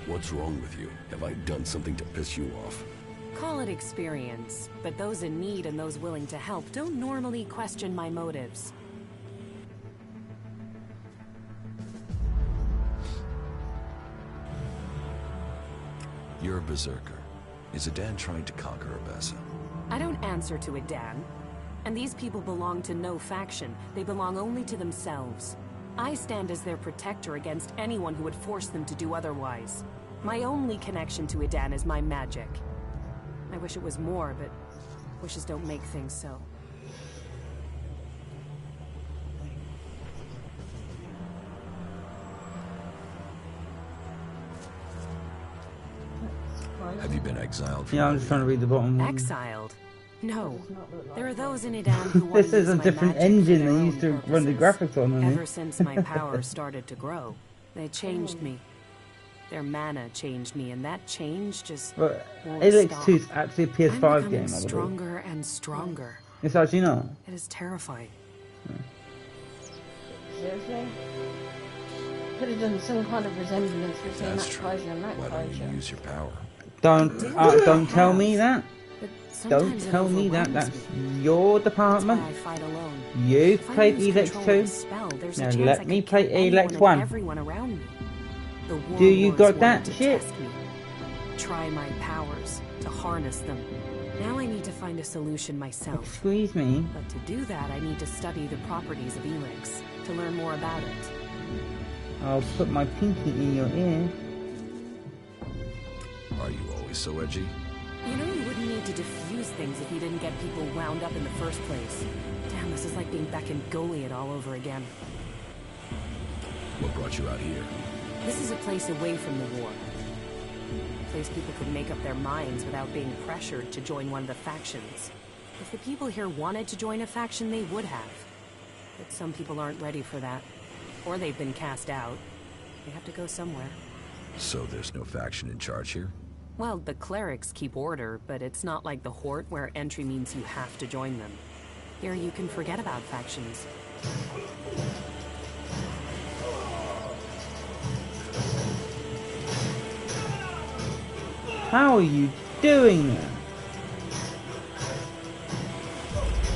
What's wrong with you? Have I done something to piss you off? Call it experience, but those in need and those willing to help don't normally question my motives. You're a berserker. Is Adan trying to conquer Abessa? I don't answer to Adan. And these people belong to no faction. They belong only to themselves. I stand as their protector against anyone who would force them to do otherwise. My only connection to Adan is my magic. I wish it was more, but wishes don't make things so. Have you been exiled from Yeah, I'm just trying to read the bottom one. Exiled? No. There are those in Adan who want This to is use a my different magic for engine their they own used to run the purposes. graphics on, isn't it? Ever since my power started to grow, they changed me. Their mana changed me, and that change just But won't ELEX stop. 2 is actually a I'm PS5 becoming game, I believe. stronger and stronger. It's actually not. It is terrifying. Seriously? Could have done some kind of resemblance between That's that true. creature and that Why don't you creature. use your power? Don't tell me that. But Don't sometimes it tell me that. overwhelms That's me. your That's department. why I fight alone. You've If I played lose ELEX control of 2. the spell, there's a Now chance let I me could play kill anyone ELEX and 1. everyone around me. The Do you warlords got wanted that to shit? test me, try my powers, to harness them. Now I need to find a solution myself. Excuse me. But to do that, I need to study the properties of ELEX, to learn more about it. I'll put my pinky in your ear. Are you always so edgy? You know you wouldn't need to diffuse things if you didn't get people wound up in the first place. Damn, this is like being back in Goliath all over again. What brought you out here? This is a place away from the war. A place people could make up their minds without being pressured to join one of the factions. If the people here wanted to join a faction, they would have. But some people aren't ready for that. Or they've been cast out. They have to go somewhere. So there's no faction in charge here? Well, the clerics keep order, but it's not like the Horde where entry means you have to join them. Here you can forget about factions. How are you doing that?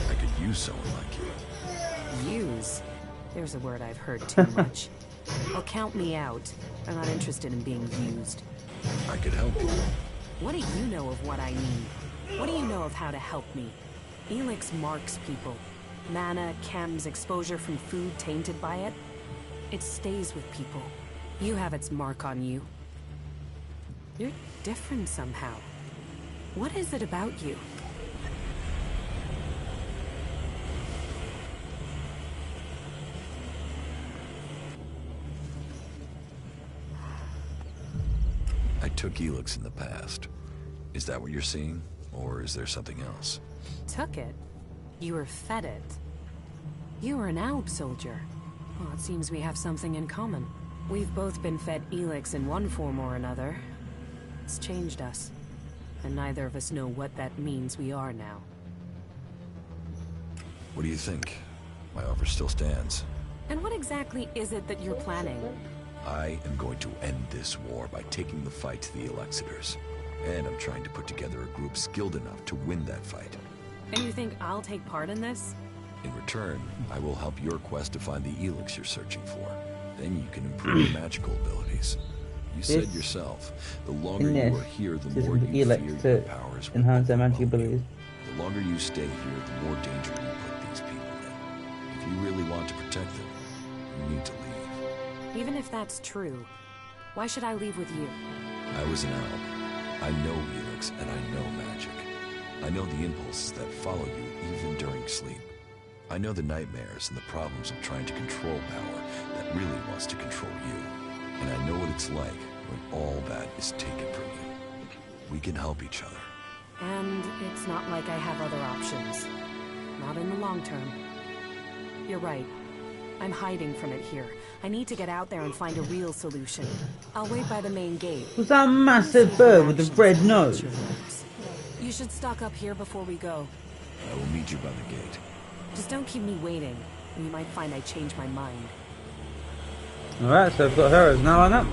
I could use someone like you. Use? There's a word I've heard too much. Well, count me out. I'm not interested in being used. I could help you. What do you know of what I need? What do you know of how to help me? ELEX marks people. Mana, chems, exposure from food tainted by it. It stays with people. You have its mark on you. You're different somehow. What is it about you? I took ELEX in the past. Is that what you're seeing? Or is there something else? Took it? You were fed it? You were an Alb soldier. Well, it seems we have something in common. We've both been fed ELEX in one form or another. It's changed us. And neither of us know what that means we are now. What do you think? My offer still stands. And what exactly is it that you're planning? I am going to end this war by taking the fight to the Elexitors. And I'm trying to put together a group skilled enough to win that fight. And you think I'll take part in this? In return, I will help your quest to find the ELEX you're searching for. Then you can improve your magical abilities. You said yourself, the longer you are here, the more you fear your powers will enhance their magic overwhelm you. abilities. The longer you stay here, the more danger you put these people in. If you really want to protect them, you need to leave. Even if that's true, why should I leave with you? I was an Alb. I know ELEX and I know magic. I know the impulses that follow you even during sleep. I know the nightmares and the problems of trying to control power that really wants to control you. And I know what it's like when all that is taken from you. We can help each other. And it's not like I have other options. Not in the long term. You're right. I'm hiding from it here. I need to get out there and find a real solution. I'll wait by the main gate. Who's that massive bird with the red nose? You should stock up here before we go. I will meet you by the gate. Just don't keep me waiting. You might find I changed my mind. Alright, so I've got her as now on up.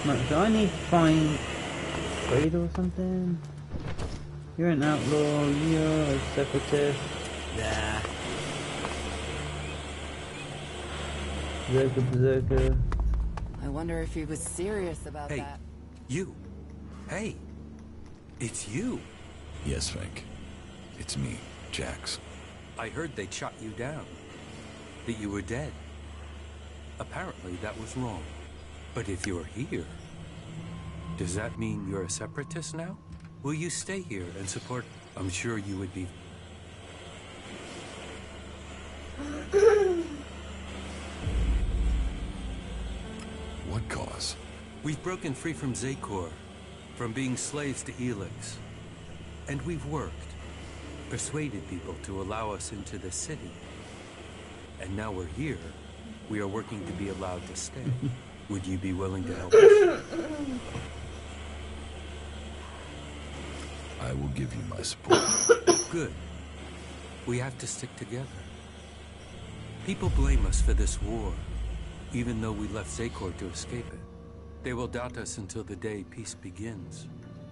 Right, so I need to find Trader or something. You're an outlaw, you're a separatist. Nah. Berserker. I wonder if he was serious about Hey, that. you. Hey, it's you. Yes, Frank. It's me, Jax. I heard they'd shot you down. That you were dead. Apparently that was wrong. But if you're here, does that mean you're a separatist now? Will you stay here and support? I'm sure you would be. What cause? We've broken free from Zakor, from being slaves to ELEX. And we've worked, persuaded people to allow us into the city. And now we're here, we are working to be allowed to stay. Would you be willing to help us? I will give you my support. Good. We have to stick together. People blame us for this war, even though we left Zakor to escape it. They will doubt us until the day peace begins.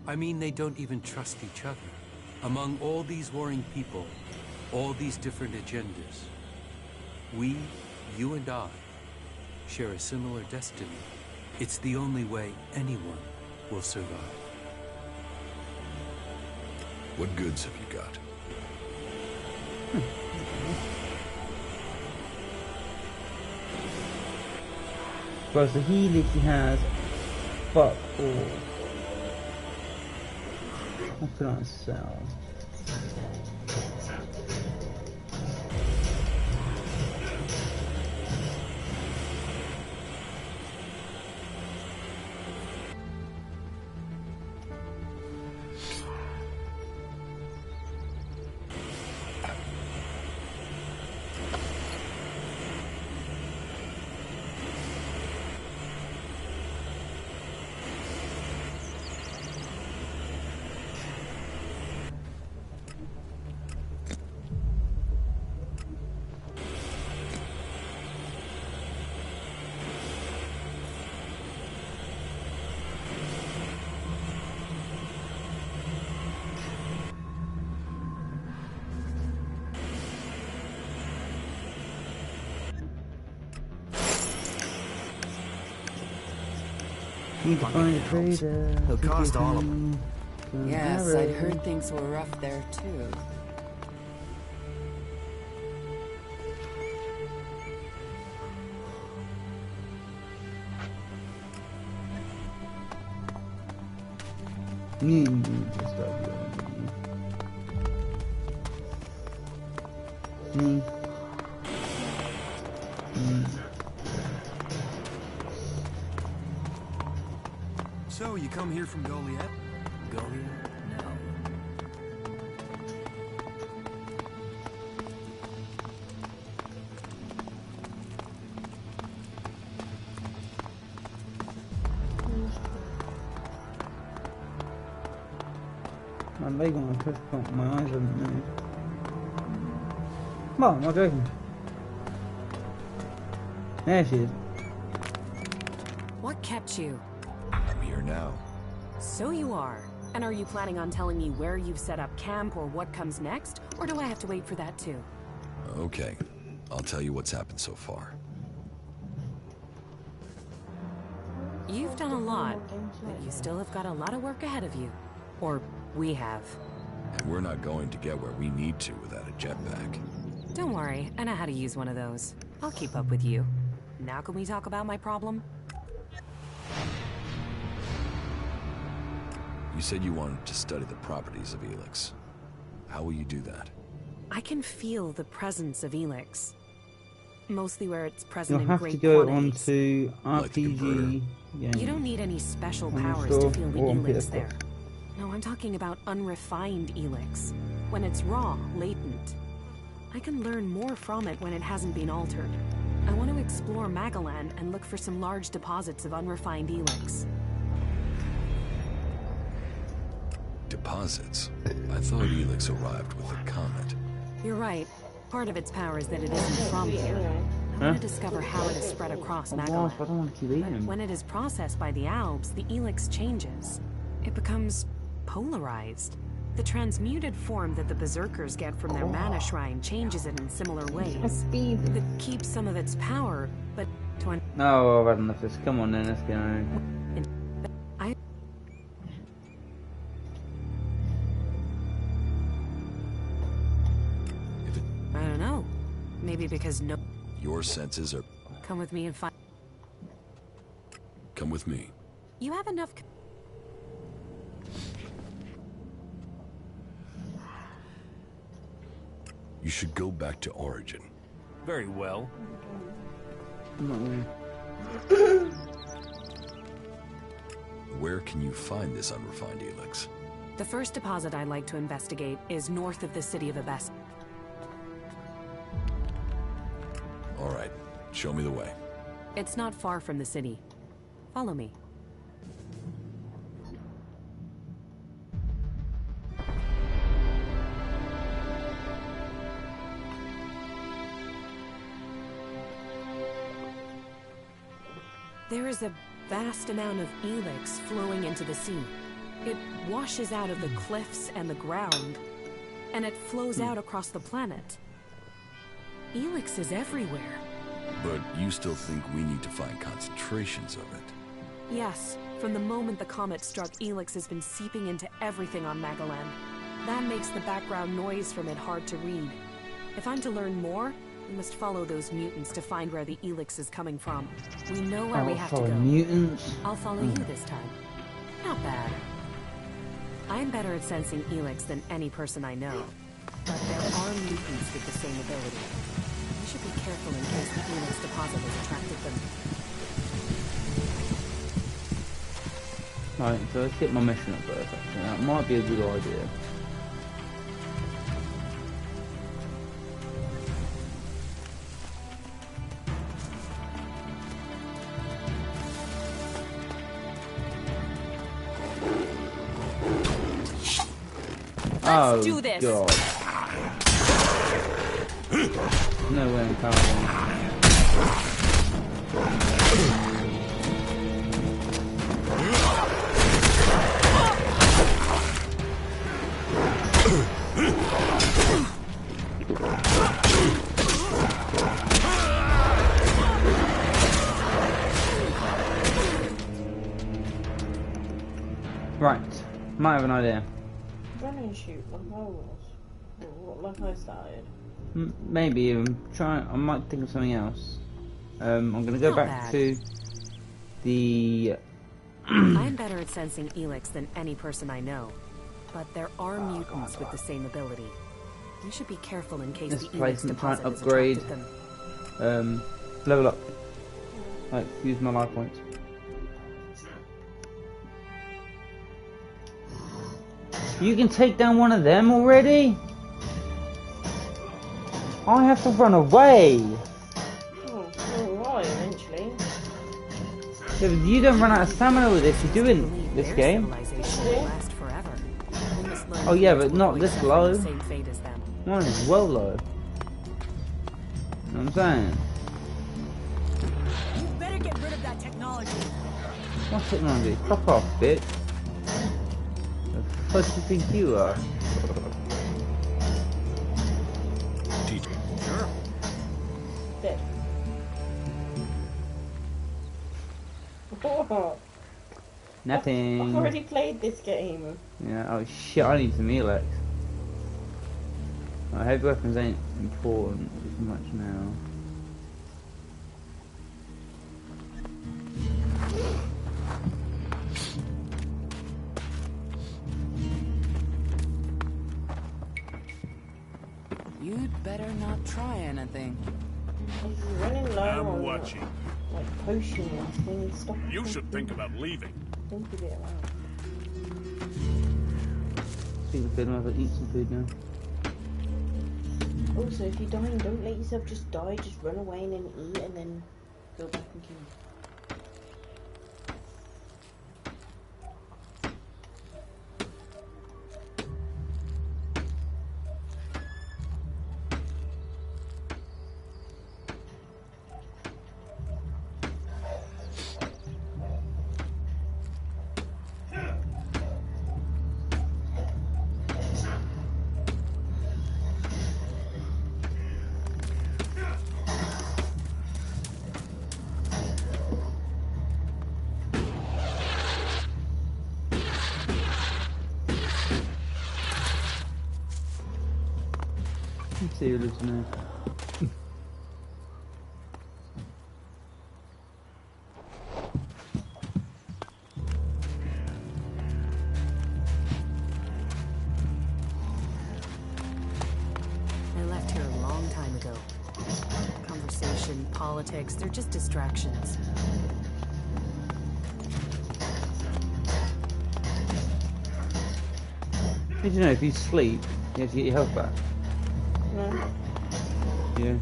I mean, they don't even trust each other. Among all these warring people, all these different agendas, we, you and I, share a similar destiny. It's the only way anyone will survive. What goods have you got? Plus the helix he has, fuck all. I'll put on sell. Need to find a trader. He'll cost all of them. Yes, I'd heard things were rough there too. So, you come here from Goliath? Goliath? No. My leg on a push pump, my eyes haven't moved. Come on, I'm not joking. There she is. What kept you? I'm here now. So you are. And are you planning on telling me where you've set up camp or what comes next? Or do I have to wait for that too? Okay, I'll tell you what's happened so far. You've done a lot, but you still have got a lot of work ahead of you. Or we have. And we're not going to get where we need to without a jetpack. Don't worry, I know how to use one of those. I'll keep up with you. Now can we talk about my problem? You said you wanted to study the properties of ELEX. How will you do that? I can feel the presence of ELEX. Mostly where it's present You'll in have great to go quantities. onto RPG. You don't need any special On the powers to store feel the or on ELEX PS4. there. No, I'm talking about unrefined ELEX. When it's raw, latent. I can learn more from it when it hasn't been altered. I want to explore Magaland and look for some large deposits of unrefined ELEX. Deposits? I thought ELEX arrived with the comet. You're right. Part of its power is that it isn't from here. I want to discover how it is spread across Magaland. I don't want to keep eating. When it is processed by the Alps, the ELEX changes. It becomes polarized. The transmuted form that the Berserkers get from their mana shrine changes it in similar ways. That keeps some of its power, but to No, I've had enough of this. Come on then, let's go. I don't know. Maybe because no. Your senses are... Come with me and find. Come with me. You have enough. You should go back to Origin. Very well. Where can you find this unrefined ELEX? The first deposit I'd like to investigate is north of the city of Abess. All right, show me the way. It's not far from the city. Follow me. There is a vast amount of ELEX flowing into the sea. It washes out of the cliffs and the ground, and it flows out across the planet. ELEX is everywhere. But you still think we need to find concentrations of it? Yes, from the moment the comet struck, ELEX has been seeping into everything on Magaland. That makes the background noise from it hard to read. If I'm to learn more, we must follow those mutants to find where the ELEX is coming from. We know where we have to go. Mutants? I'll follow you this time. Not bad. I'm better at sensing ELEX than any person I know. But there are mutants with the same ability. We should be careful in case the ELEX deposit has attracted them. Right, so let's get my mission up first. Actually. That might be a good idea. Let's do this. God. No way I'm coming. Right, might have an idea. Run and shoot like I was. Or like I started. Maybe I might think of something else. I'm gonna go back to the. I'm better at sensing ELEX than any person I know, but there are mutants with the same ability. We should be careful in case the ELEX deposit has attracted them. Level up. Like, use my life points. You can take down one of them already? I have to run away. Oh, alright, eventually. Yeah, but you don't run out of stamina with this. You do in this game. Oh yeah, but not this low. Mine is well low. You know what I'm saying? You better get rid of that technology. What technology? Fuck off, bitch. The fuck do you think you are? Sure. Dead. Oh, Nothing. I've already played this game. Yeah, oh shit, I need some ELEX. Heavy weapons ain't important as much now. You'd better not try anything. If you're running low I'm on watching. like potions, then stop. You should think about leaving. Think of it around. I think I'm gonna have to eat some food now. Also, if you're dying, don't let yourself just die. Just run away and then eat, and then go back and kill. Let's see who lives now. I left here a long time ago. Conversation, politics, they're just distractions. Did you know if you sleep, you have to get your health back? No. Yeah.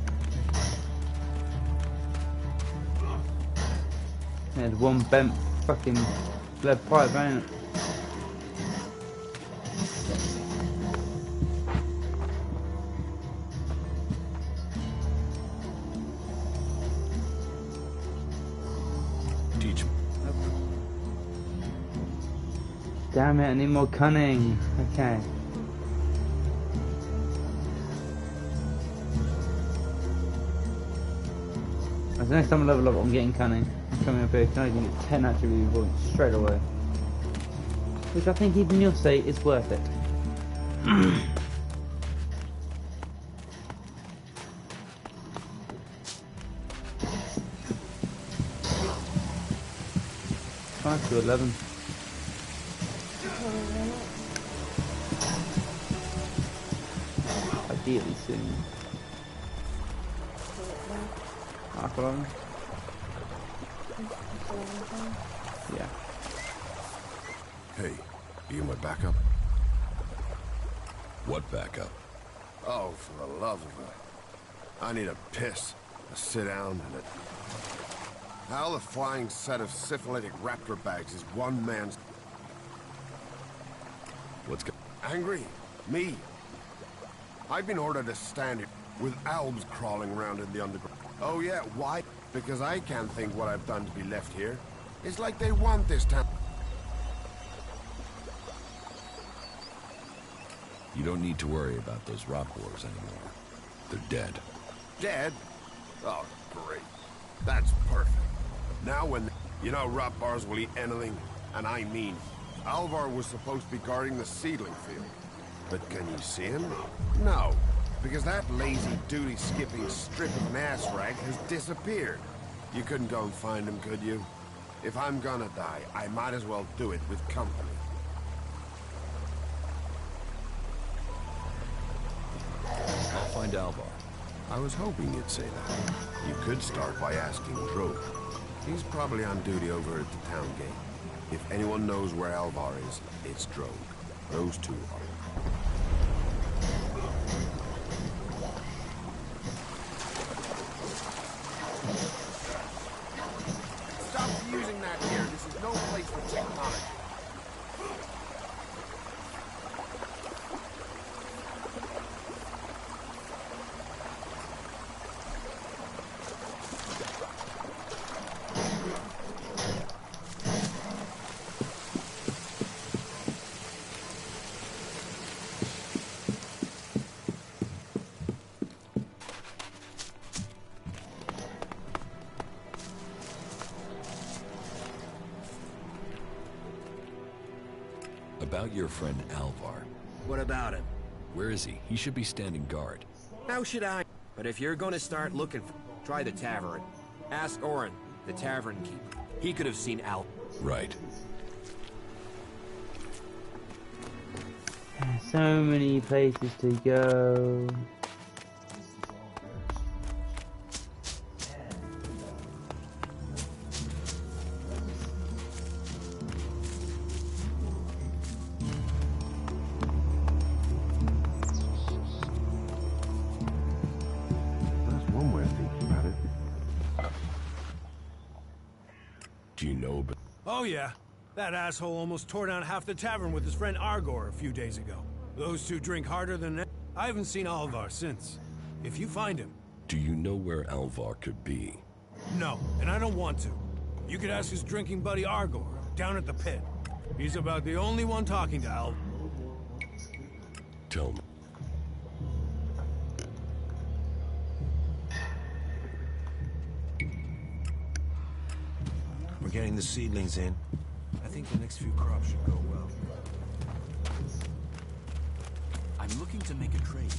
There's one bent fucking lead pipe, ain't it? Damn it, I need more cunning. Okay. As the next time I level up, I'm getting cunning. I'm coming up here, can I can get 10 attribute points straight away. Which I think even you'll say is worth it. Five to 11. Ideally soon. Half 11. Yeah. Hey, you my backup? What backup? Oh, for the love of it. I need a piss, a sit down, and a... How the flying set of syphilitic raptor bags is one man's... What's go... Angry? Me? I've been ordered to stand here with albs crawling around in the underground. Oh yeah, why? Because I can't think what I've done to be left here. It's like they want this town. You don't need to worry about those rot wars anymore. They're dead. Dead? Oh, great. That's perfect. Now when... You know rot bars will eat anything, and I mean... Alvar was supposed to be guarding the seedling field. But can you see him? No, because that lazy duty-skipping strip of an ass rag has disappeared. You couldn't go and find him, could you? If I'm gonna die, I might as well do it with company. I'll find Alvar. I was hoping you'd say that. You could start by asking Droke. He's probably on duty over at the town gate. If anyone knows where Alvar is, it's Droke. Those two are. Stop using that here. This is no place for technology. About your friend Alvar. What about him? Where is he? He should be standing guard. How should I? But if you're gonna start looking for... Try the tavern. Ask Orin, the tavern keeper. He could have seen Al. Right. So many places to go. Oh yeah, that asshole almost tore down half the tavern with his friend Argor a few days ago. Those two drink harder than... I haven't seen Alvar since. If you find him... Do you know where Alvar could be? No, and I don't want to. You could ask his drinking buddy Argor, down at the pit. He's about the only one talking to Alvar. Tell me. We're getting the seedlings in. I think the next few crops should go well. I'm looking to make a trade.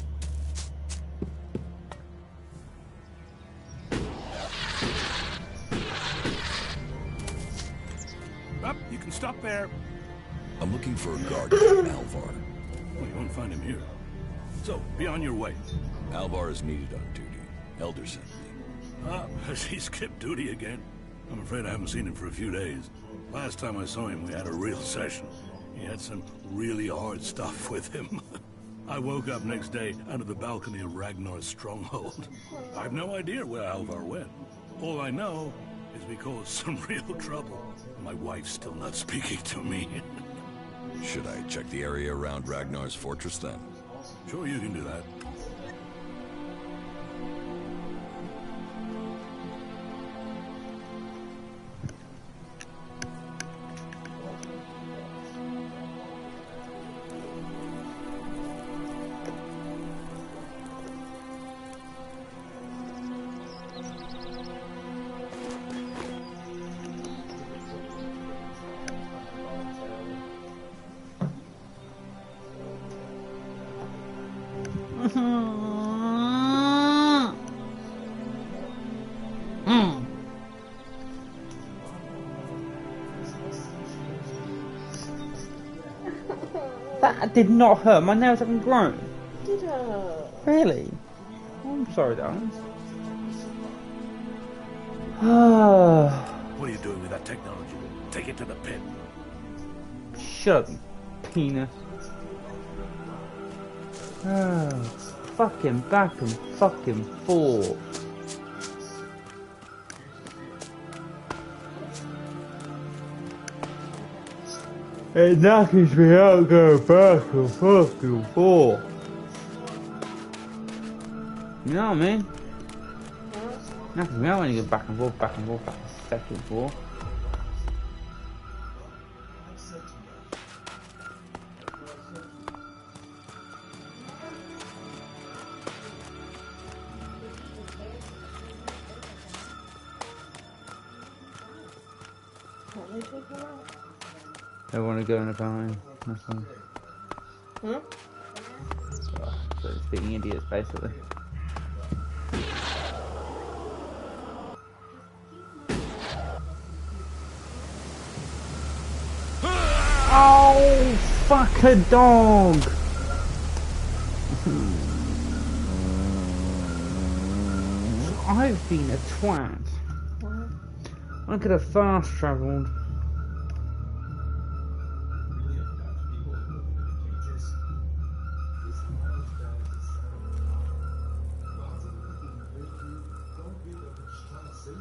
Up, you can stop there. I'm looking for a guard named Alvar. Well, you won't find him here. So, be on your way. Alvar is needed on duty. Elder sent me. Ah, has he skipped duty again? I'm afraid I haven't seen him for a few days. Last time I saw him, we had a real session. He had some really hard stuff with him. I woke up next day under the balcony of Ragnar's stronghold. I have no idea where Alvar went. All I know is we caused some real trouble. My wife's still not speaking to me. Should I check the area around Ragnar's fortress then? Sure, you can do that. That did not hurt. My nails haven't grown. Did hurt. Really? I'm sorry, darling. What are you doing with that technology? Take it to the pit. Shut up, you penis. Fucking back and fucking forth. It knackers me out going back and fucking forth. You know what I mean? Knackers me out when you go back and forth, back and forth, back and forth. They want to go in a fountain. That's fine. Hmm? So it's being idiots, basically. Oh, fuck a dog! I've been a twat. I could have fast travelled.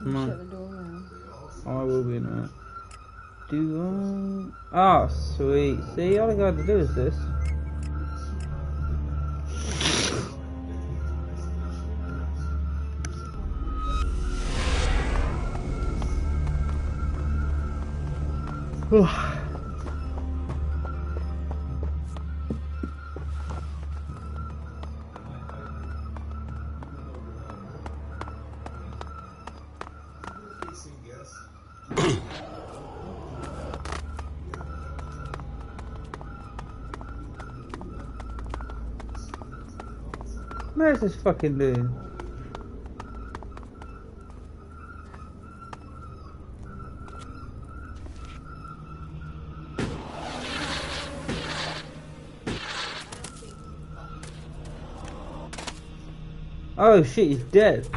No. Shut the door now. I will be now. Do I? Oh, sweet. See, all I got to do is this. Where's this fucking dude? Oh shit, he's dead.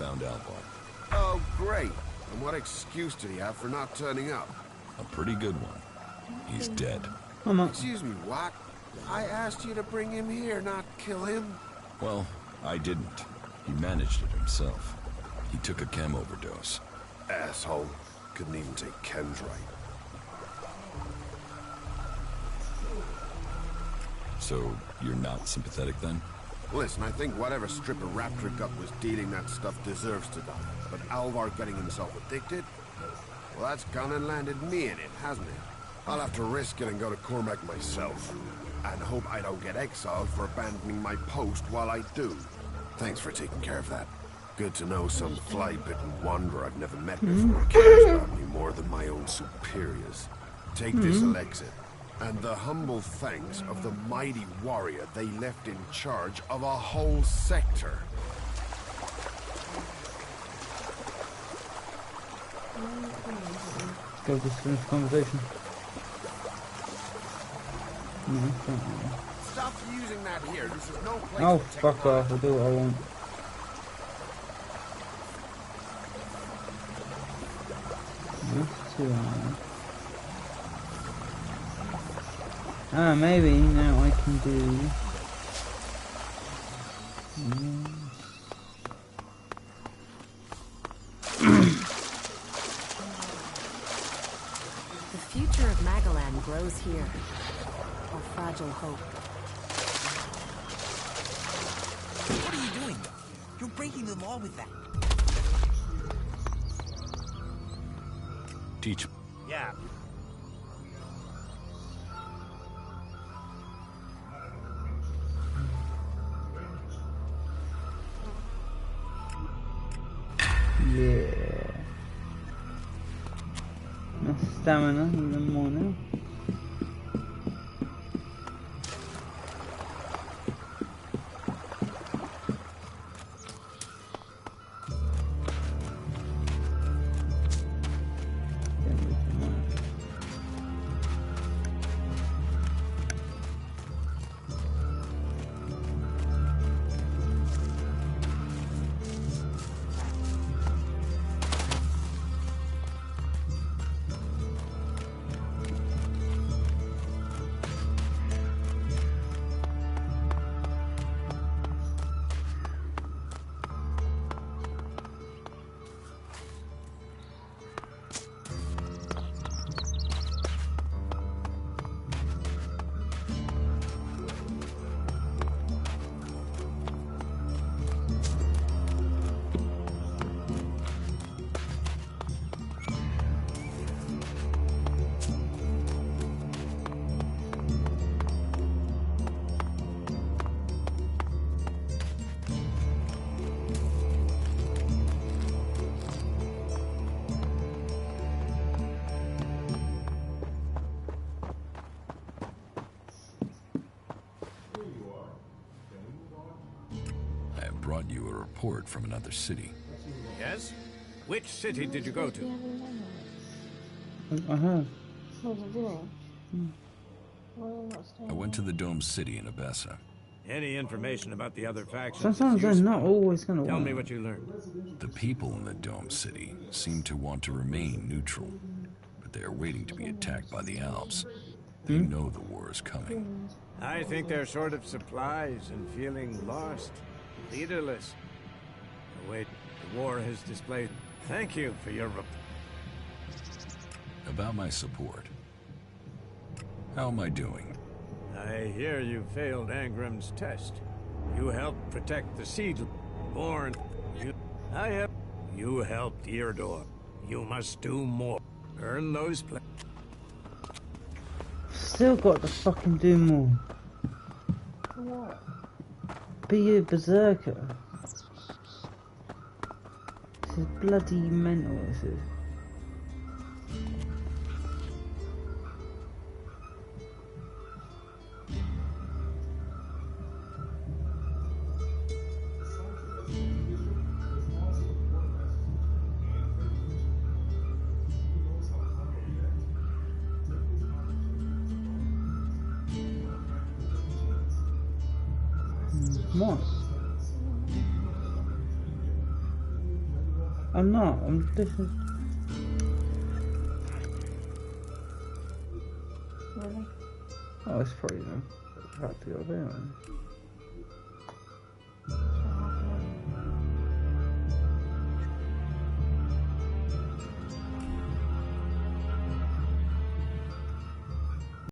found Alvar. Oh, great. And what excuse did he have for not turning up? A pretty good one. He's dead. Excuse me, what? I asked you to bring him here, not kill him. Well, I didn't. He managed it himself. He took a chem overdose. Asshole. Couldn't even take chems right. So, you're not sympathetic then? Listen, I think whatever stripper Raptor gut was dealing that stuff deserves to die. But Alvar getting himself addicted? Well, that's gone and landed me in it, hasn't it? I'll have to risk it and go to Cormac myself. And hope I don't get exiled for abandoning my post while I do. Thanks for taking care of that. Good to know some fly-bitten wanderer I've never met before cares about me more than my own superiors. Take this ELEX, and the humble thanks of the mighty warrior they left in charge of a whole sector. Let's go just finish the conversation. No, don't. Stop using that here. This is no place Oh, for fuck off. I'll do what I want. Maybe now I can do. The future of Magalan grows here. A fragile hope. What are you doing? You're breaking the law with that. Teach. Yeah. Yeah. No stamina, even more now. Brought you a report from another city. Yes? Which city did you go to? I went to the Dome City in Abessa. Any information about the other factions? Sometimes they're not always gonna Tell win. me what you learned. The people in the Dome City seem to want to remain neutral, but they are waiting to be attacked by the Alps. They know the war is coming. I think they're short of supplies and feeling lost, leaderless. Wait, the war has displayed. Thank you for your About my support. How am I doing? I hear you failed Angram's test. You helped protect the seed born. You helped Eardor. You must do more. Earn those Still got to fucking do more. What? Be a berserker. This is bloody mental, this is. What? I'm not. This is. Really? Oh, it's probably about to go there.